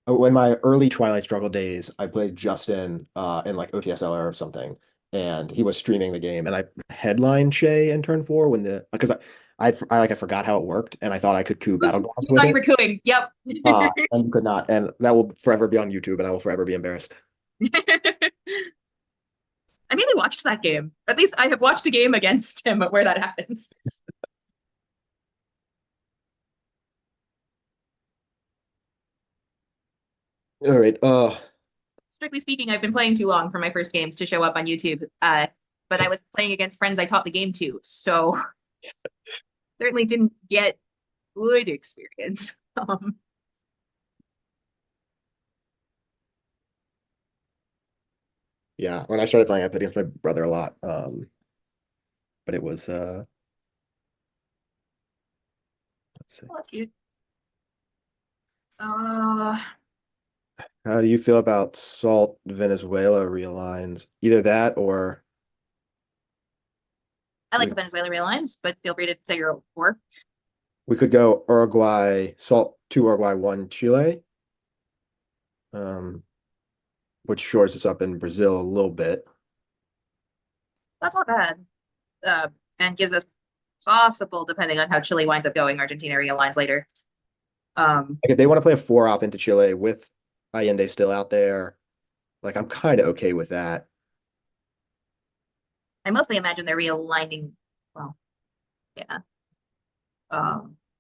In my early Twilight Struggle days, I played Justin in like OTSL or something, and he was streaming the game, and I headlined Che in turn 4 when because I forgot how it worked, and I thought I could coup Battlegrounds You with thought it. you were cooing. Yep. And could not, and that will forever be on YouTube, and I will forever be embarrassed. I mainly watched that game. At least I have watched a game against him where that happens. All right. Strictly speaking, I've been playing too long for my first games to show up on YouTube. But I was playing against friends I taught the game to, so certainly didn't get good experience. Yeah, when I started playing, I played against my brother a lot. But it was Let's see. Well, that's cute. How do you feel about Salt Venezuela realigns? Either that or I like the Venezuela realigns, but feel free to say your four. we could go Uruguay, Salt 2 Uruguay, 1 Chile. Which shores us up in Brazil a little bit. That's not bad. And gives us possible, depending on how Chile winds up going, Argentina realigns later. Like if they want to play a 4-op into Chile with Allende still out there, like I'm kind of okay with that. I mostly imagine they're realigning. Well, yeah.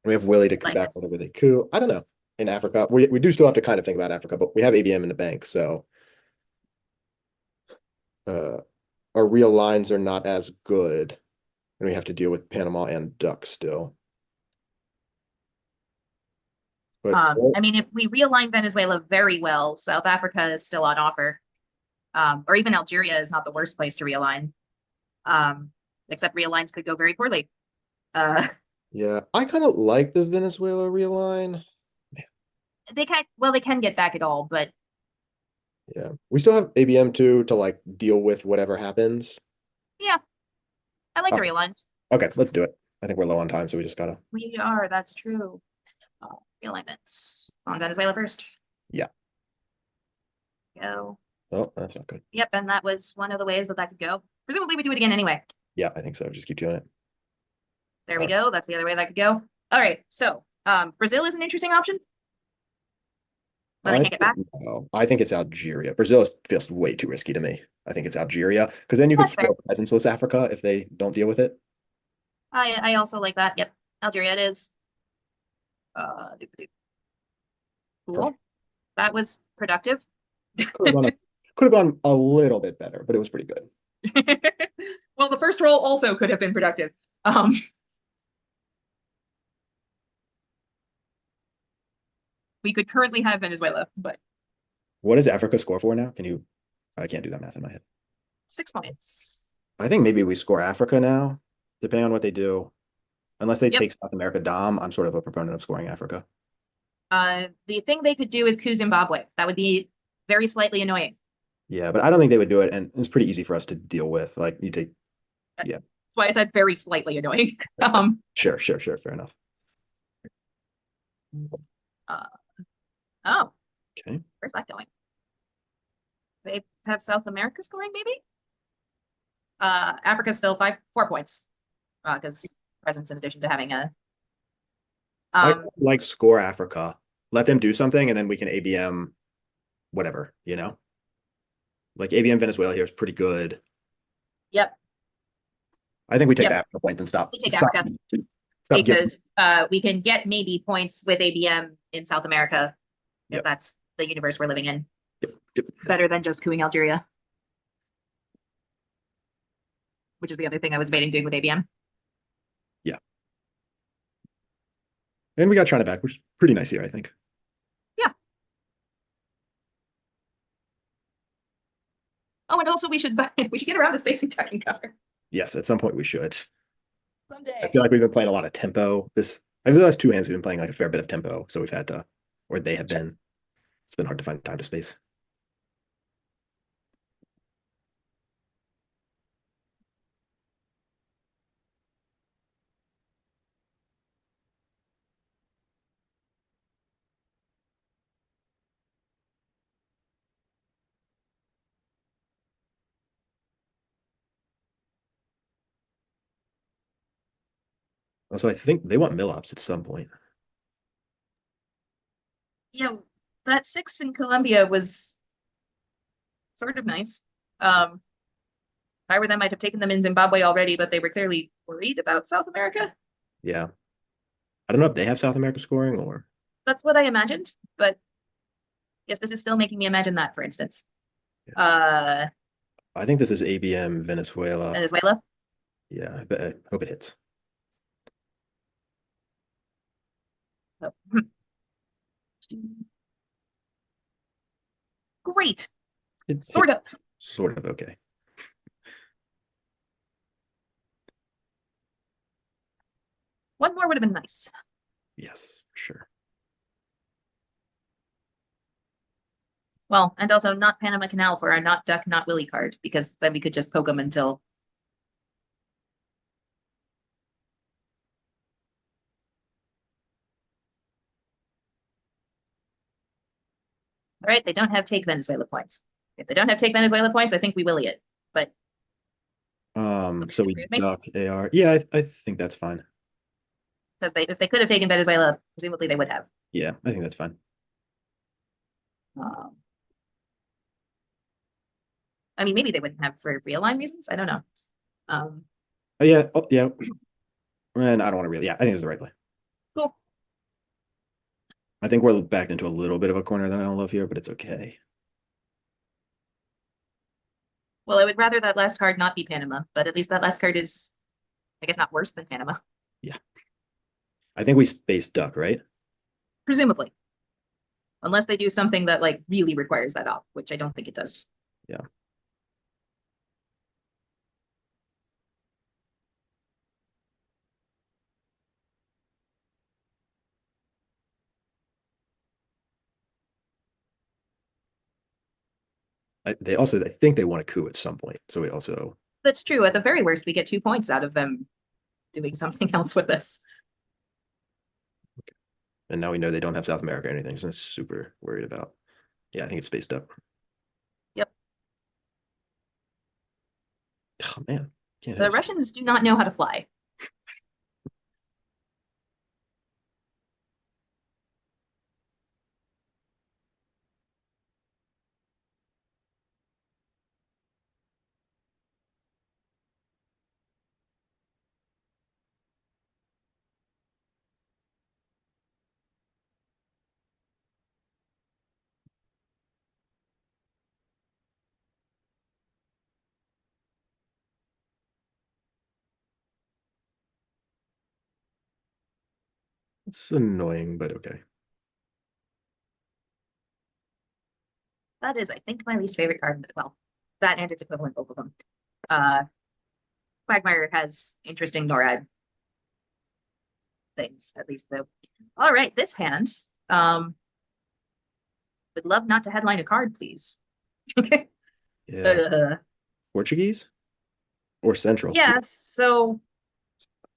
We have Willie to come Like back this. whenever they coup. I don't know. In Africa, we do still have to kind of think about Africa, but we have ABM in the bank, so our real lines are not as good, and we have to deal with Panama and Duck still. But I mean, if we realign Venezuela very well, South Africa is still on offer. Or even Algeria is not the worst place to realign. Except realigns could go very poorly. yeah, I kind of like the Venezuela realign. They can get back at all, but Yeah, we still have ABM too to like deal with whatever happens. yeah, I like the Oh. realigns. Okay, let's do it. I think we're low on time, so we just gotta. We are, that's true. Realignments on Venezuela first. Yeah. Go. Oh, that's not good. Yep, and that was one of the ways that could go. Presumably we do it again anyway. Yeah, I think so. Just keep doing it. There we go. That's the other way that could go. All right, so Brazil is an interesting option. But I can't get back. No, I think it's Algeria. Brazil feels way too risky to me. I think it's Algeria because then you could That's fair. throw presence-less Africa if they don't deal with it. I also like that. Yep, Algeria it is. Doop-a-doop. Cool. Perfect. That was productive. Could have gone a little bit better, but it was pretty good. Well, the first roll also could have been productive. We could currently have Venezuela, but What does Africa score for now? Can you? I can't do that math in my head. 6 points. I think maybe we score Africa now, depending on what they do. Unless they Yep. take South America Dom, I'm sort of a proponent of scoring Africa. The thing they could do is coup Zimbabwe. That would be very slightly annoying. Yeah, but I don't think they would do it, and it's pretty easy for us to deal with. Like you take, That's why I said very slightly annoying. sure, fair enough. Uh, oh, Okay. where's that going? They have South America scoring, maybe? Africa's still 4 points. Because presence in addition to having a I um like score Africa. Let them do something, and then we can ABM whatever, you know? Like ABM Venezuela here is pretty good. yep, I think we take Yep. the Africa points and stop. we take stop- Africa stop giving- because we can get maybe points with ABM in South America if Yep. that's the universe we're living in. Yep. Better than just cooing Algeria. Which is the other thing I was debating doing with ABM. And we got China back, which is pretty nice here, I think. Oh, and also we should get around to spacing tuck and cover Yes, at some point we should. I someday. feel like we've been playing a lot of tempo. I feel the last 2 hands we've been playing like a fair bit of tempo, so we've had to, or they have been. It's been hard to find time to space. Also, I think they want Millops at some point. Yeah, that 6 in Colombia was sort of nice. If I were them, I'd have taken them in Zimbabwe already, but they were clearly worried about South America. Yeah. I don't know if they have South America scoring or That's what I imagined, but yes, this is still making me imagine that, for instance. I think this is ABM Venezuela. Venezuela. Yeah, I hope it hits. Oh. Great, It's sort of. sort of okay. One more would have been nice. Yes, for sure. Well, and also not Panama Canal for our not duck, not Willie card, because then we could just poke them until. All right, they don't have take Venezuela points. If they don't have take Venezuela points, I think we Willie it. But So we disagree with me? duck AR. Yeah, I think that's fine. because if they could have taken Venezuela, presumably they would have. Yeah, I think that's fine. Um, I mean, maybe they wouldn't have for realign reasons. I don't know. Oh, yeah, yeah. And I don't want to really. Yeah, I think it's the right play. Cool. I think we're backed into a little bit of a corner that I don't love here, but it's okay. Well, I would rather that last card not be Panama, but at least that last card is, I guess, not worse than Panama, I think we space duck, right? presumably. Unless they do something that like really requires that off, which I don't think it does. Yeah. I think they want to coup at some point. So we also, That's true. At the very worst, we get 2 points out of them doing something else with this. and now we know they don't have South America or anything, so that's super worried about. Yeah, I think it's spaced up. Yep. Oh man, can't The have- Russians do not know how to fly. It's annoying, but okay. That is, I think, my least favorite card. Well, that and its equivalent, both of them. Quagmire has interesting NORAD things, at least though. All right, this hand. Would love not to headline a card, please. Okay. Yeah, Portuguese or Central? Yeah, so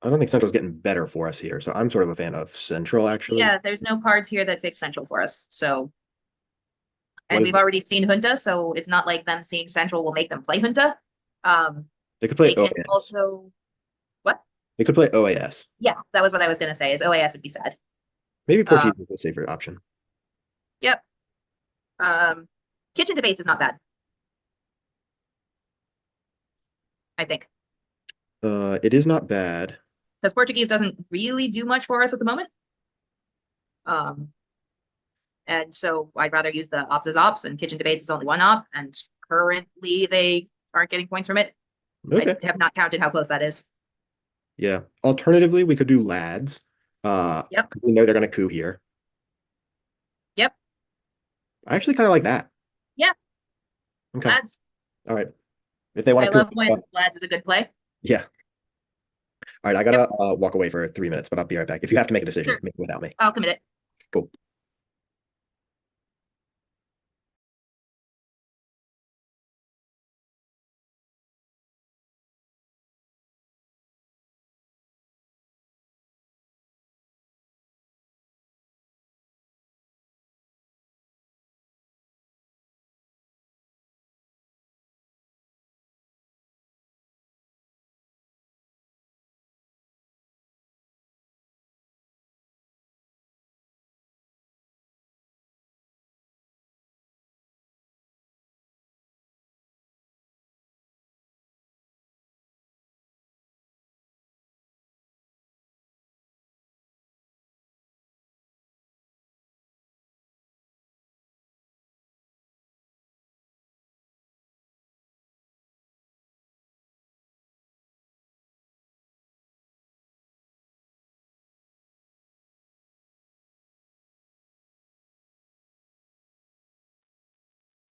I don't think Central's getting better for us here, so I'm sort of a fan of Central actually. yeah, there's no cards here that fix Central for us, so. What And is we've it? already seen Junta, so it's not like them seeing Central will make them play Junta. They could play They can OAS. also, what? They could play OAS. Yeah, that was what I was gonna say, is OAS would be sad. Maybe Portuguese is a safer option. Yep. Kitchen Debates is not bad. I think, It is not bad. because Portuguese doesn't really do much for us at the moment. And so I'd rather use the ops as ops, and Kitchen Debates is only one op, and currently they aren't getting points from it. Okay. I have not counted how close that is. Yeah. Alternatively, we could do Lads. Yep. 'Cause we know they're gonna coup here. Yep. I actually kind of like that. Yeah. Okay. Lads, All right. If they want I to love coup, when Lads is a good play. yeah. All right, I gotta walk away for 3 minutes, but I'll be right back. If you have to make a decision, Sure. make it without me. I'll commit it. Cool.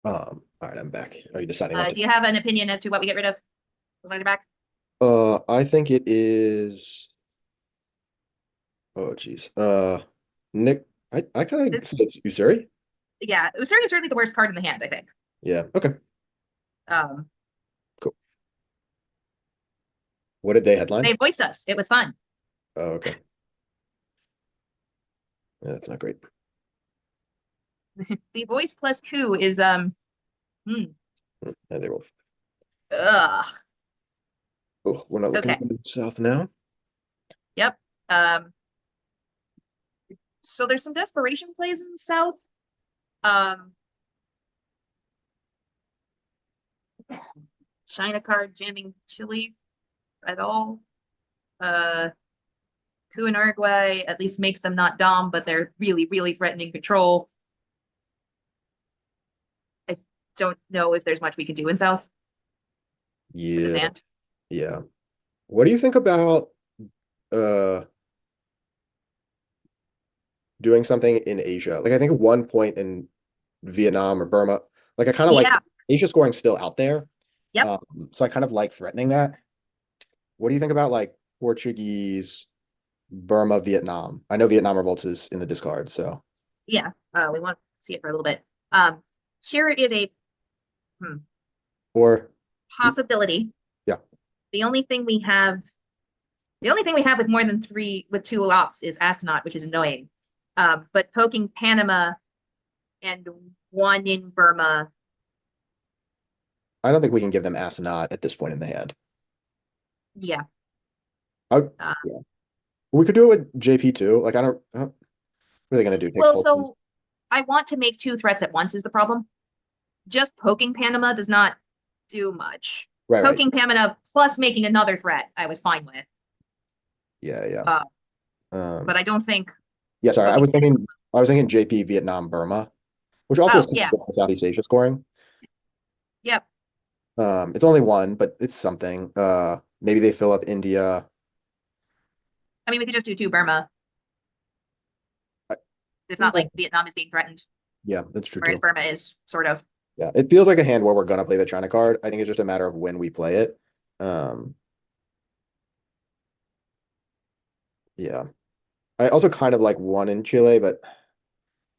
All right, I'm back. Are you deciding what Do you have an opinion as to what we get rid of? As long as you're back. I think it is. Oh, geez. Nick, I kind of This- said Usuri. Yeah, it was certainly the worst card in the hand, I think. Yeah. Okay. Um, What did they headline? they voiced us. It was fun. Oh, okay. Yeah, that's not great. The voice plus coup is Yeah, they will. ugh. Oh, we're not looking Okay. south now. Yep. So there's some desperation plays in the south. China card jamming Chile at all. Coup in Uruguay at least makes them not dumb, but they're really, really threatening control. I don't know if there's much we can do in south with this Yeah. hand. Yeah. What do you think about doing something in Asia? Like I think at one point in Vietnam or Burma, like I kind of like Yeah. Asia scoring still out there. Yep. So I kind of like threatening that. What do you think about like Portuguese, Burma, Vietnam? I know Vietnam revolts is in the discard, so Yeah, we want to see it for a little bit. Here is a or possibility. Yeah. The only thing we have with more than with two ops is Astronaut, which is annoying. But poking Panama and one in Burma. I don't think we can give them Astronaut at this point in the hand. Yeah. Yeah. We could do it with JP too. Like I don't what are they gonna do? Take Well, full- so I want to make two threats at once is the problem. Just poking Panama does not do much. right, right. Poking Panama plus making another threat, I was fine with. Yeah. But I don't think. Yeah, sorry. I was thinking JP, Vietnam, Burma, which also Oh, is kind yeah. of good for Southeast Asia scoring. Yep. It's only one, but it's something. Maybe they fill up India. I mean, we could just do two Burma. It's not like Vietnam is being threatened, Yeah, that's true whereas too. Burma is sort of. Yeah, it feels like a hand where we're gonna play the China card. I think it's just a matter of when we play it. Yeah. I also kind of like one in Chile, but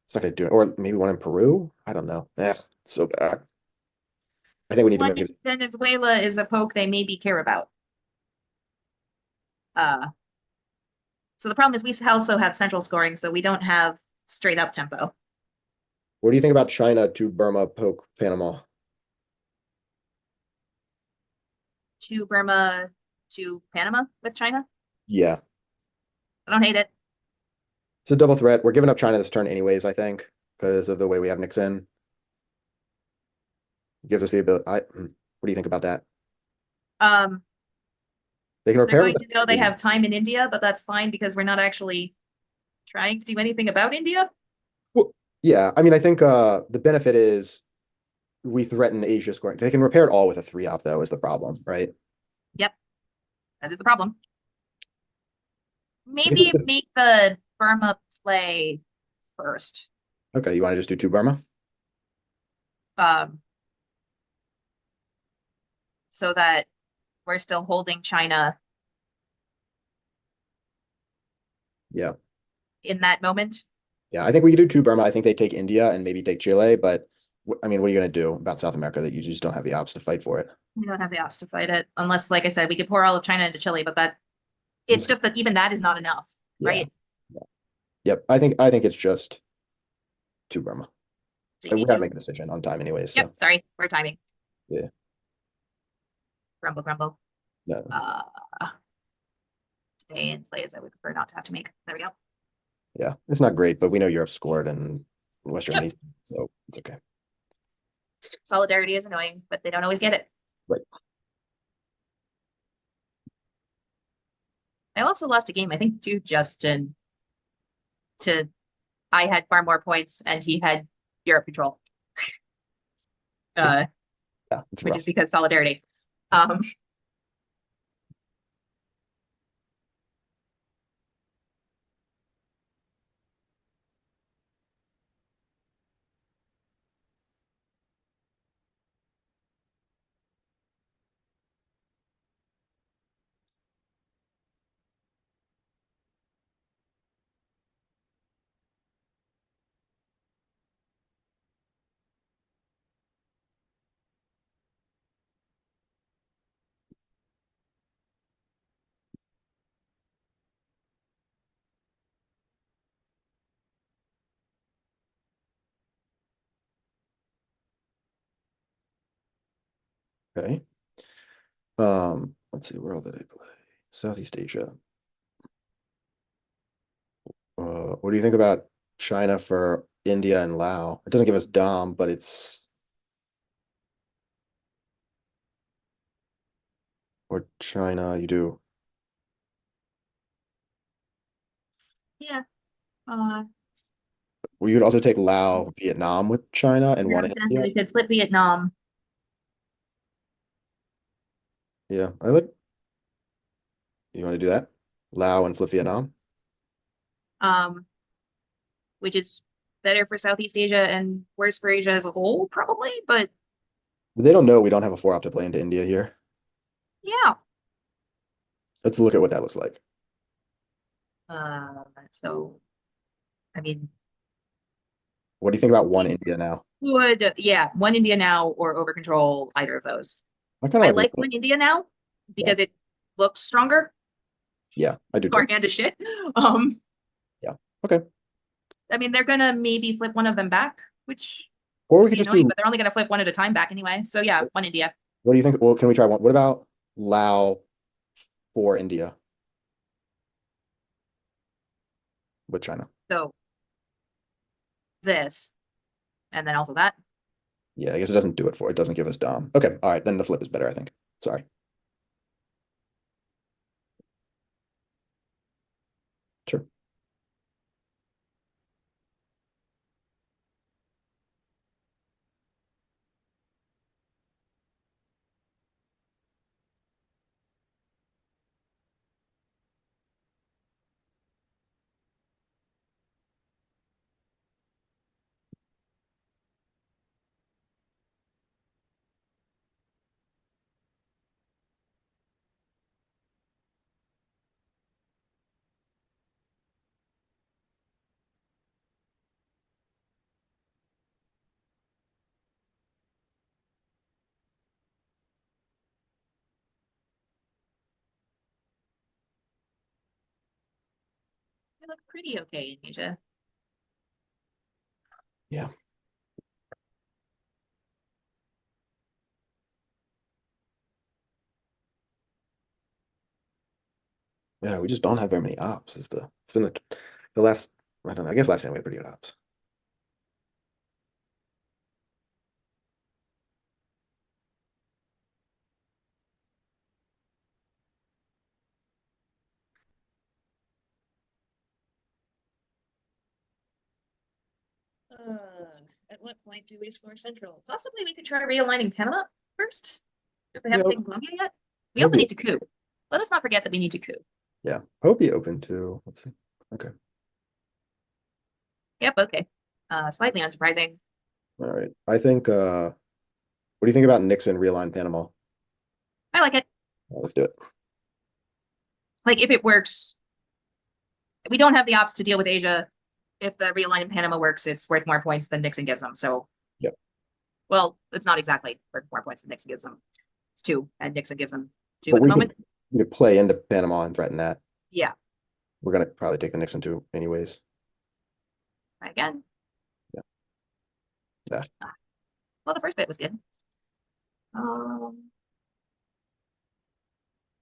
it's not gonna do it. Or maybe one in Peru. I don't know. It's so bad. I think we need to One make in it. Venezuela is a poke they maybe care about. Uh, so the problem is we also have central scoring, so we don't have straight up tempo. What do you think about China to Burma poke Panama? To Burma, to Panama with China. Yeah. I don't hate it. It's a double threat. We're giving up China this turn anyways, I think, because of the way we have Nixon. Gives us the ability. What do you think about that? Um, They can they're repair going with to know they have time in India, but that's fine because we're not actually trying to do anything about India. Well, yeah, I mean, I think the benefit is we threaten Asia scoring. They can repair it all with a 3-op, though, is the problem, right? Yep, that is the problem. I think Maybe we should- make the Burma play first. Okay, you want to just do 2 Burma? Um, so that we're still holding China Yeah. in that moment. Yeah, I think we could do 2 Burma. I think they take India and maybe take Chile, but I mean, what are you going to do about South America that you just don't have the ops to fight for it? We don't have the ops to fight it, unless, like I said, we could pour all of China into Chile, but that it's just that even that is not enough, Yeah. right? Yeah. Yep. I think it's just 2 Burma. So you We need gotta to. make a decision on time anyways, so Yep, sorry, we're timing. Yeah. Grumble, grumble. no. Today in plays I would prefer not to have to make. There we go. Yeah, it's not great, but we know Europe scored and West Yep. Germany, so it's okay. Solidarity is annoying, but they don't always get it. Right. I also lost a game, I think, to Justin. I had far more points and he had Europe control. Yeah, it's Which rough. is because solidarity. Um, Okay. Let's see, where all did I play? Southeast Asia. What do you think about China for India and Laos? It doesn't give us Dom, but it's or China, you do. yeah. Well, you could also take Laos, Vietnam with China and one in India. We could flip Vietnam. Yeah, I like. You want to do that? Laos and flip Vietnam? Um, which is better for Southeast Asia and worse for Asia as a whole, probably, but They don't know we don't have a 4-op to play into India here. yeah. Let's look at what that looks like. So I mean, What do you think about one India now? yeah, one India now or over control, either of those. I kind I of like one India now because it looks stronger. Yeah, I do Our too. hand is shit. Um, Yeah. Okay. I mean, they're gonna maybe flip one of them back, which Or we would could be just annoying, do. but they're only gonna flip one at a time back anyway. So yeah, one India. What do you think? Well, can we try one? What about Lao for India with China? So this, and then also that. Yeah, I guess it doesn't do it for it. Doesn't give us Dom. Okay. All right. Then the flip is better, I think. Sorry. Sure. We look pretty okay in Asia. Yeah. Yeah, we just don't have very many ops. It's been the last, I don't know, I guess last time we had pretty good ops. At what point do we score Central? Possibly we could try realigning Panama first, if we haven't Yeah. taken Colombia yet. We We'll also be- need to coup. Let us not forget that we need to coup. Yeah, I would be open to, let's see. Okay, Yep, okay. Slightly unsurprising. all right. I think, what do you think about Nixon realign Panama? I like it. Let's do it. Like, if it works, we don't have the ops to deal with Asia. If the realign in Panama works, it's worth more points than Nixon gives them, so. Yep. Well, it's not exactly worth more points than Nixon gives them. It's 2, and Nixon gives them 2 But at the we moment. we could play into Panama and threaten that. Yeah, We're gonna probably take the Nixon too anyways. try again. Yeah. Yeah. Well, the first bit was good.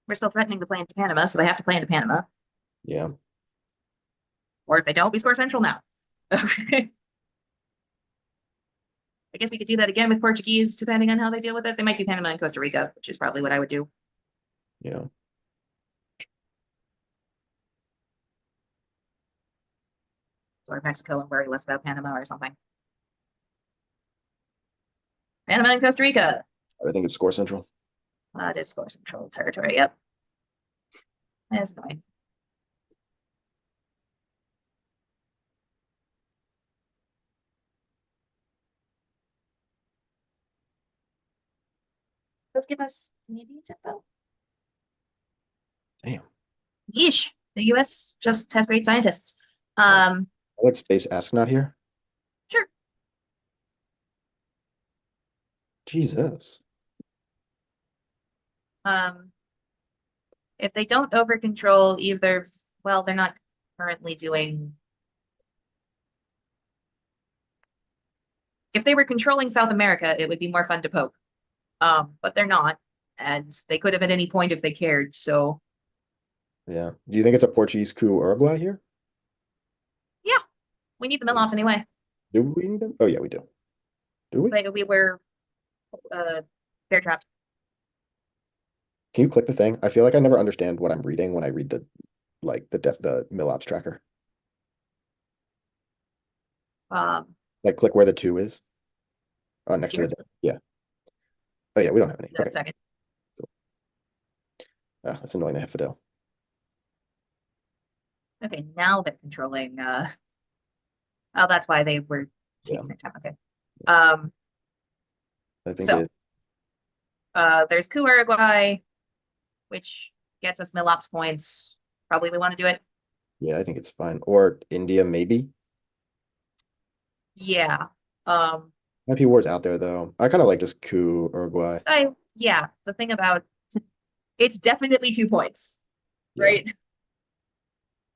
We're still threatening to play into Panama, so they have to play into Panama. Yeah, Or if they don't, we score Central now. Okay. I guess we could do that again with Portuguese, depending on how they deal with it. They might do Panama and Costa Rica, which is probably what I would do. yeah. Or Mexico and worry less about Panama or something. Panama and Costa Rica. I think it's score central. That is score Central territory, yep. That's annoying. Let's give us Canadian tempo. Damn. Yeesh. The US just has great scientists. I like space ask not here. Sure. Jesus. If they don't over control either, well, they're not currently doing. If they were controlling South America, it would be more fun to poke. But they're not, and they could have at any point if they cared, so. Yeah. Do you think it's a Portuguese coup Uruguay here? We need the Miloffs anyway. Do we need them? Oh yeah, we do. Do we? We were bear trapped. Can you click the thing? I feel like I never understand what I'm reading when I read the Milops tracker. Like click where the 2 is. Next to Here? the yeah. Oh yeah, we don't have any. Wait a Okay. second. Ah, that's annoying. They have Fidel. Okay, now they're controlling oh, that's why they were taking their time. Okay. I think So- there's coup Uruguay, which gets us Milops points. Probably we want to do it. yeah, I think it's fine. Or India maybe. Yeah. IP War's out there though. I kind of like just coup Uruguay. Yeah, the thing about it's definitely 2 points, Yeah. right?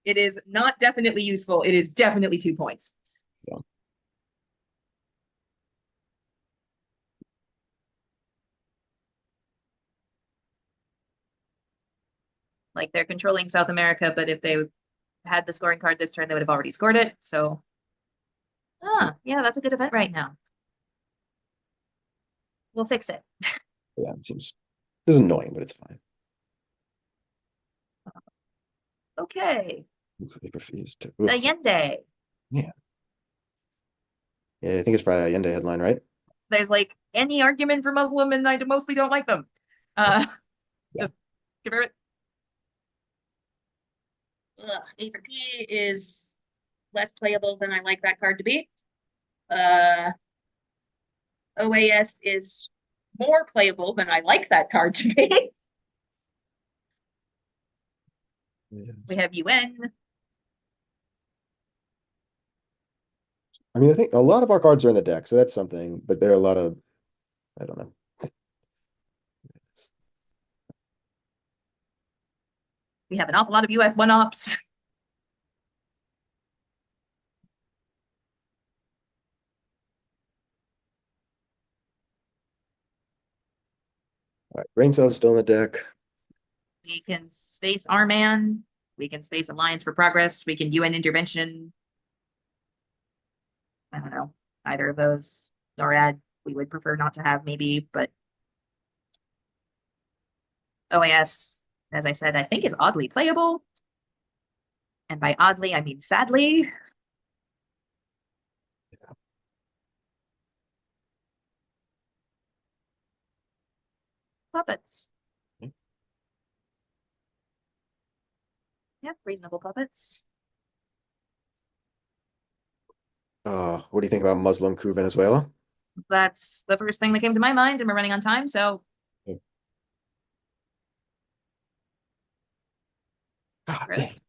It is not definitely useful. It is definitely 2 points. Yeah. Like they're controlling South America, but if they had the scoring card this turn, they would have already scored it. So, yeah, that's a good event right now. We'll fix it. Yeah, it seems it's annoying, but it's fine. Okay, They refuse to. Oof. Allende. Yeah, I think it's probably a Allende headline, right? There's like any argument for Muslim, and I mostly don't like them. Just give it. A for P is less playable than I like that card to be. OAS is more playable than I like that card to be. Yeah. We have UN. I mean, I think a lot of our cards are in the deck, so that's something, but there are a lot of, I don't know. We have an awful lot of US one ops. Brain cells still in the deck. We can space our man. We can space Alliance for Progress. We can UN intervention. I don't know. Either of those. NORAD, we would prefer not to have maybe, but OAS, as I said, I think is oddly playable. And by oddly, I mean sadly. Puppets. Hmm. Yep, reasonable puppets. What do you think about Muslim coup Venezuela? That's the first thing that came to my mind, and we're running on time, so Ah, Chris.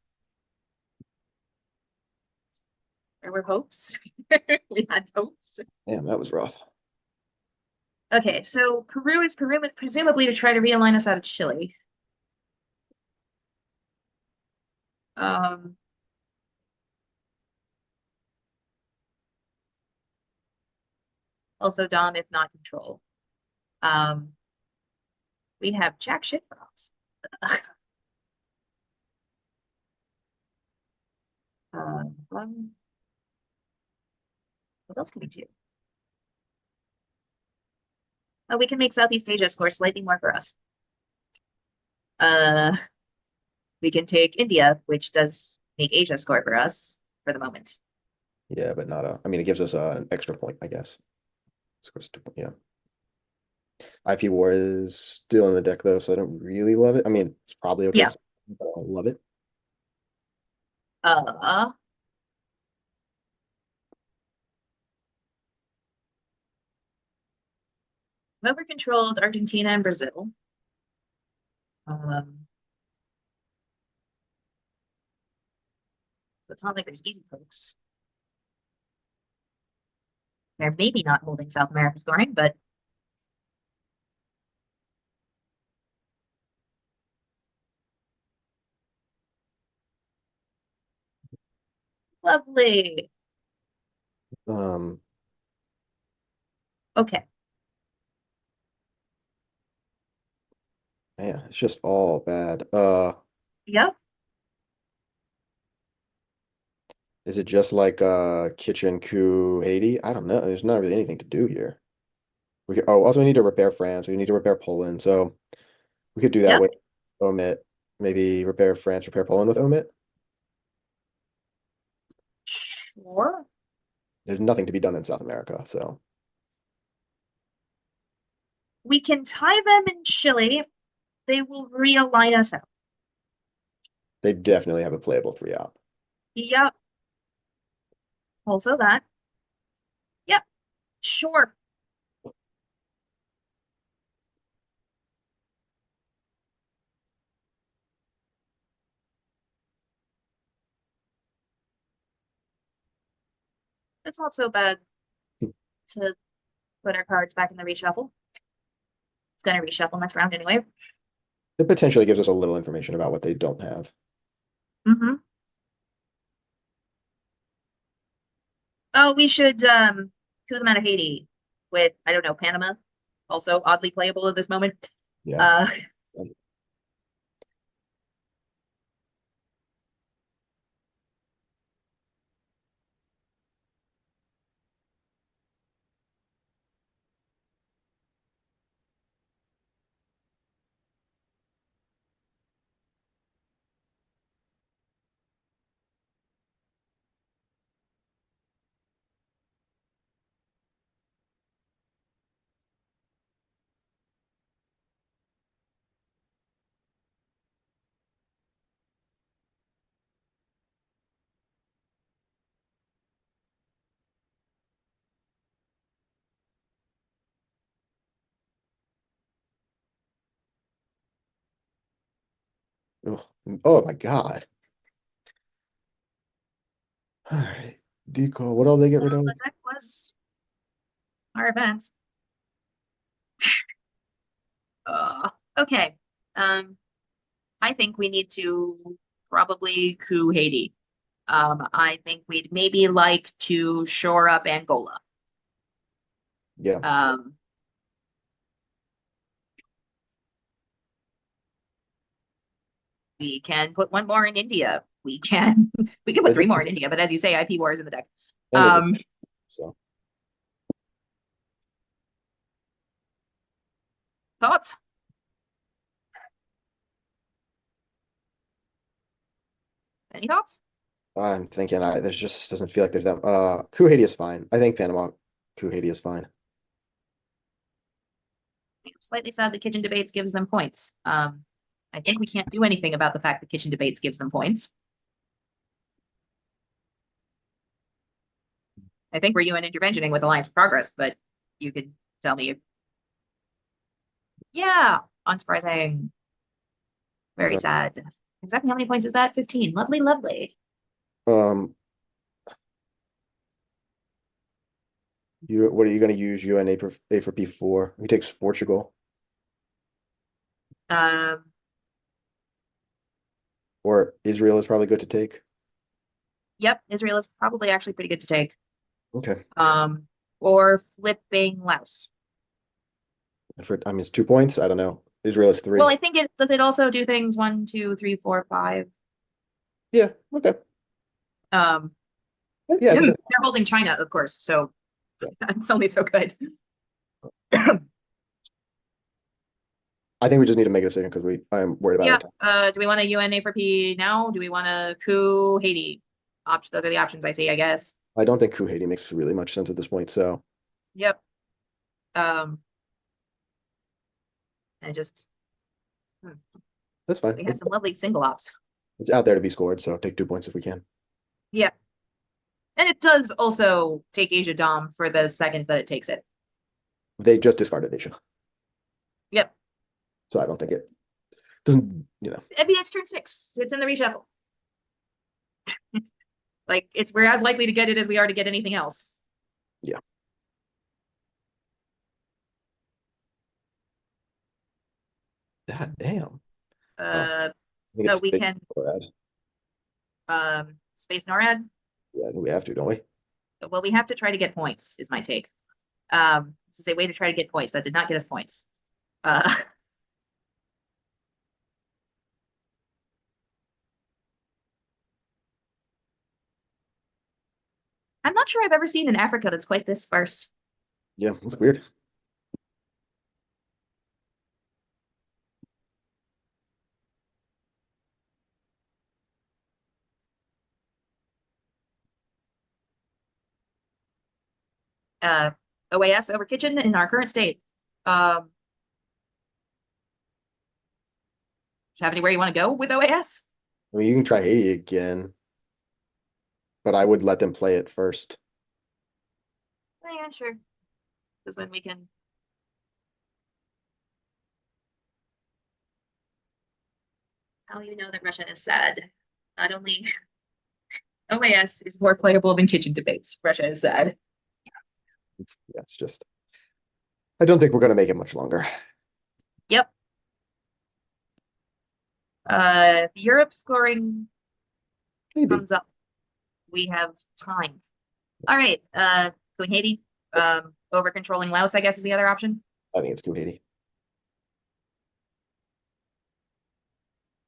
There were hopes. We had hopes. damn, that was rough. Okay, so Peru is presumably to try to realign us out of Chile. Um, also Dom, if not control. We have jack shit props. What else can we do? Oh, we can make Southeast Asia score slightly more for us. We can take India, which does make Asia score for us for the moment. Yeah, but not I mean, it gives us an extra point, I guess. Scores 2 point, yeah. IP War is still in the deck though, so I don't really love it. I mean, it's probably okay, Yeah. but I don't love it. Whoever controlled Argentina and Brazil. It's not like there's easy folks. They're maybe not holding South America scoring, but lovely. Um, Okay. Man, it's just all bad. Yep. Is it just like Kitchen Coup Haiti? I don't know. There's not really anything to do here. Also we need to repair France. We need to repair Poland. So we could do that Yep. with Omit. Maybe repair France, repair Poland with Omit. Sure. There's nothing to be done in South America, so We can tie them in Chile. They will realign us out. they definitely have a playable 3-op. Yep. Also that. Yep. Sure. It's not so bad to put our cards back in the reshuffle. It's gonna reshuffle next round anyway. It potentially gives us a little information about what they don't have. Mm-hmm. Oh, we should coup them out of Haiti with, I don't know, Panama. Also oddly playable at this moment. Yeah. Oh, oh my God. All right. Deco, what all they get rid of? The deck was our events. Okay. I think we need to probably coup Haiti. I think we'd maybe like to shore up Angola. Yeah. We can put one more in India. We can put three more in India, but as you say, IP war is in the deck. And they did, Um, so thoughts? Any thoughts? I'm thinking there's just doesn't feel like there's that Coup Haiti is fine. I think Panama Coup Haiti is fine. I'm slightly sad that Kitchen Debates gives them points. I think we can't do anything about the fact that Kitchen Debates gives them points. I think we're UN interventioning with Alliance Progress, but you could tell me. Yeah, unsurprising. Very Yeah. sad. Exactly how many points is that? 15. Lovely, lovely. What are you gonna use UN A for P4? He takes Portugal Um, or Israel is probably good to take. yep, Israel is probably actually pretty good to take. Okay. Or flipping Laos. I mean, it's 2 points. I don't know. Israel is 3. Well, I think it does it also do things 1, 2, 3, 4, 5. Yeah. Okay. Um, Yeah. I think they're holding China, of course, so Yeah. it's only so good. I think we just need to make a decision because I'm worried about Yeah. our time. Do we want a UNA for P now? Do we want a coup Haiti? Those are the options I see, I guess. I don't think Coup Haiti makes really much sense at this point. So Yep. And just that's fine. we have some lovely single ops. It's out there to be scored. So take 2 points if we can. Yeah. And it does also take Asia Dom for the second that it takes it. They just discarded Asia. Yep. So I don't think it doesn't, I mean, it's turn 6. It's in the reshuffle. Like we're as likely to get it as we are to get anything else. Yeah. God damn. I think So it's we big can NORAD. space NORAD. Yeah, I think we have to, don't we? Well, we have to try to get points, is my take. This is a way to try to get points. That did not get us points. I'm not sure I've ever seen an Africa that's quite this sparse. Yeah, it's weird. OAS over kitchen in our current state. Have anywhere you want to go with OAS? I mean, you can try Haiti again, but I would let them play it first. Oh, yeah, sure. Because then we can. How you know that Russia is sad? Not only OAS is more playable than kitchen debates. Russia is sad. It's just, I don't think we're gonna make it much longer. Yep. Europe scoring Maybe. comes up. We have time. All right. Going Haiti. Over controlling Laos, I guess, is the other option. I think it's Coup Haiti.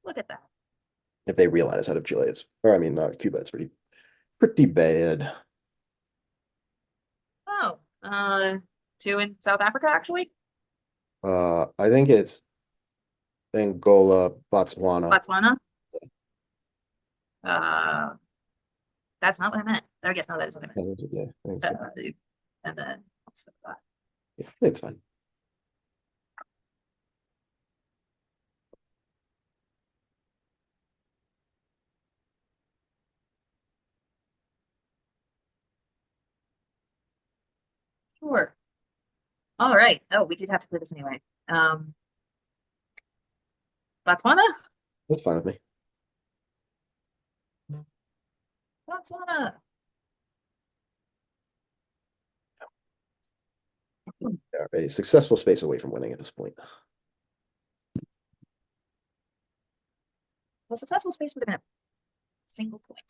Look at that. If they realign us out of Chile, Cuba, it's pretty bad. Oh, 2 in South Africa, actually. I think it's Angola, Botswana. Botswana. That's not what I meant. I guess no, that is what I meant. Yeah, I think it's good. And then what's that? Yeah, it's fine. Sure. All right. Oh, we did have to play this anyway. Botswana? That's fine with me. Botswana. They're a successful space away from winning at this point. Well, successful space would have been a single point,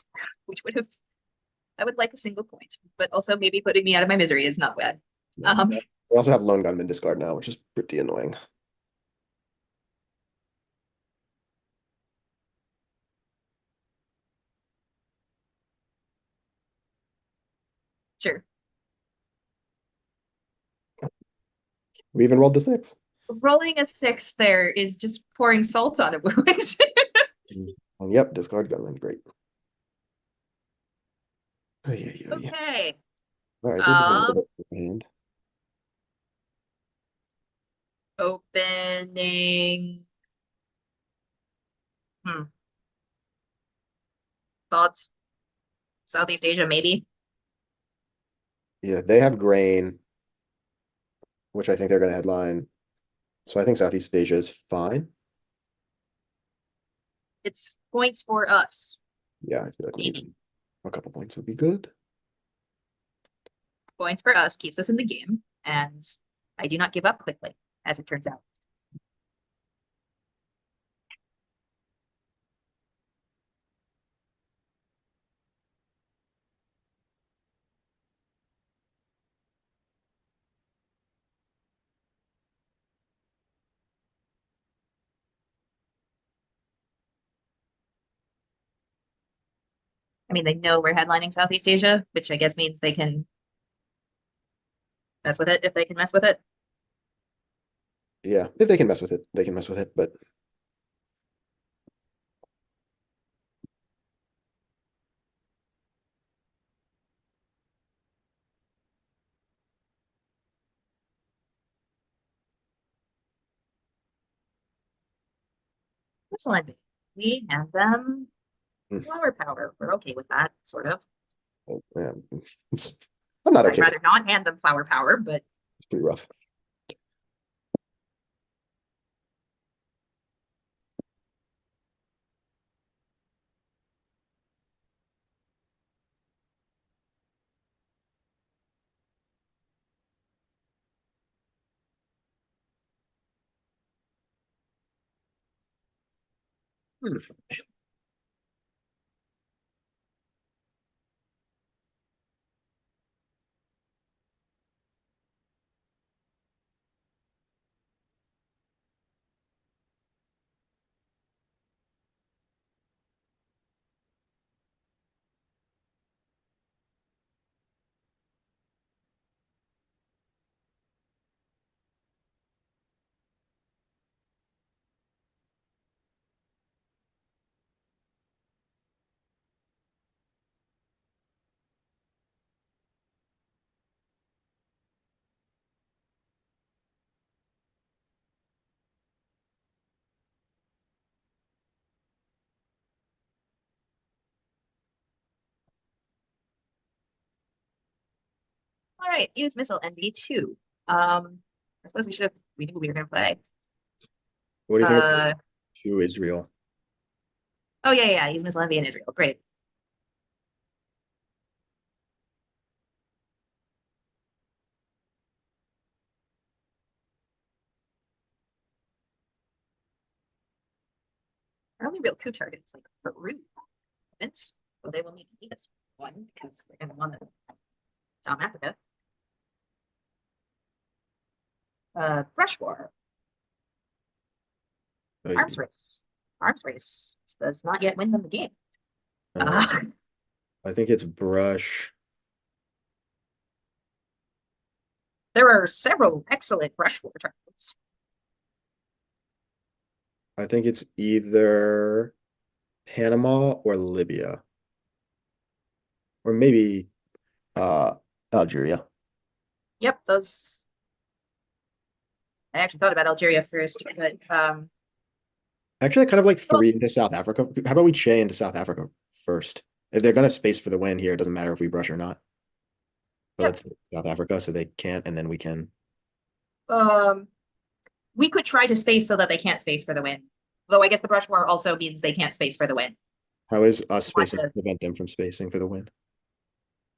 which would have, I would like a single point, but also maybe putting me out of my misery is not bad. They also have Lone Gunman discard now, which is pretty annoying. Sure. We even rolled the 6. Rolling a 6 there is just pouring salt on a wound. And yep, discard gunman. Great. Oh, yeah, yeah, yeah. Okay. All right, this is a Um, little bit of a hand. Opening. Thoughts? Southeast Asia, maybe. Yeah, they have grain, which I think they're going to headline. So I think Southeast Asia is fine. It's points for us. Yeah, I feel like we need Maybe. a couple points would be good. Points for us keeps us in the game, and I do not give up quickly, as it turns out. I mean, they know we're headlining Southeast Asia, which I guess means they can mess with it if they can mess with it. Yeah, if they can mess with it, they can mess with it. But This one, we have them Hmm. flower power. We're okay with that, sort of. yeah, I'm not I'd okay. rather not hand them flower power, but It's pretty rough. Hmm. all right, use missile NV2. I suppose we knew we were gonna play. What do you think about Uh, to Israel? oh yeah, use missile NV in Israel. Great. Our only real coup target is like Peru. So they will need to eat us one because they're gonna want to Dom Africa. Brush war. Oh, Arms race. Arms race does not yet win them the game. uh, I think it's brush. There are several excellent brush war targets. I think it's either Panama or Libya. Or maybe Algeria. Yep, those. I actually thought about Algeria first, but Actually, I kind of like well, 3 into South Africa. How about we Che into South Africa first? If they're gonna space for the win here, it doesn't matter if we brush or not. But Yep. let's South Africa so they can't, and then we can. we could try to space so that they can't space for the win. Though I guess the brush war also means they can't space for the win. How is us Want spacing to- prevent them from spacing for the win?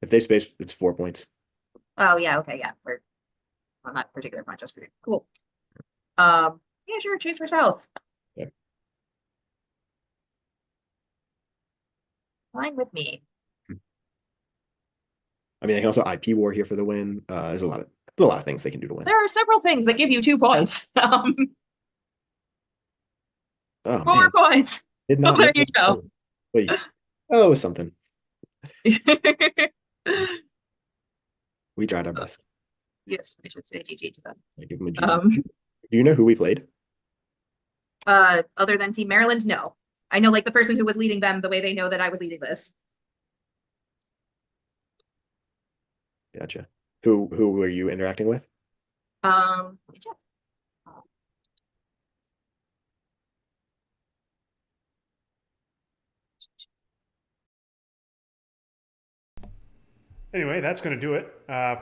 If they space, it's 4 points. Oh yeah, okay, yeah. We're on that particular point just for you. Cool. Yeah, sure, chase for south. Yeah. Fine with me. I mean, they can also IP war here for the win. There's a lot of things they can do to win. There are several things that give you 2 points. Oh 4 man, points. did not. Oh, there make you that go. sense. But, oh, it was something. Um, We tried our best. Yes, I should say GG to them. I give them a G. Um, Do you know who we played? other than Team Maryland, no. I know like the person who was leading them the way they know that I was leading this. Gotcha. Who were you interacting with? Let me check. Anyway, that's going to do it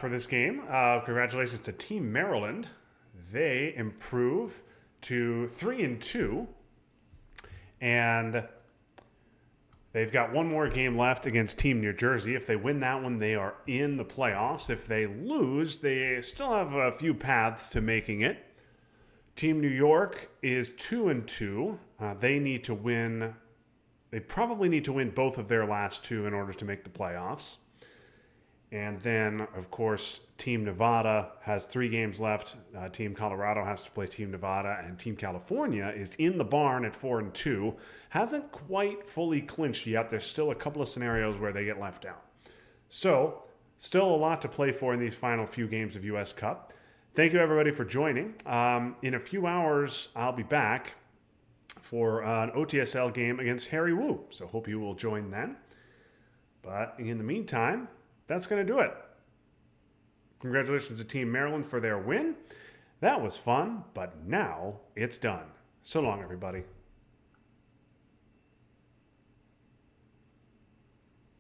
for this game. Congratulations to Team Maryland. They improve to 3-2, and they've got one more game left against Team New Jersey. If they win that one, they are in the playoffs. If they lose, they still have a few paths to making it. Team New York is 2-2. They need to win. They probably need to win both of their last two in order to make the playoffs. And then, of course, Team Nevada has 3 games left. Team Colorado has to play Team Nevada, and Team California is in the barn at 4-2. Hasn't quite fully clinched yet. There's still a couple of scenarios where they get left out. So, still a lot to play for in these final few games of US Cup. Thank you, everybody, for joining. In a few hours, I'll be back for an OTSL game against Harry Wu. So, hope you will join then. But in the meantime, that's going to do it. Congratulations to Team Maryland for their win. That was fun, but now it's done. So long, everybody.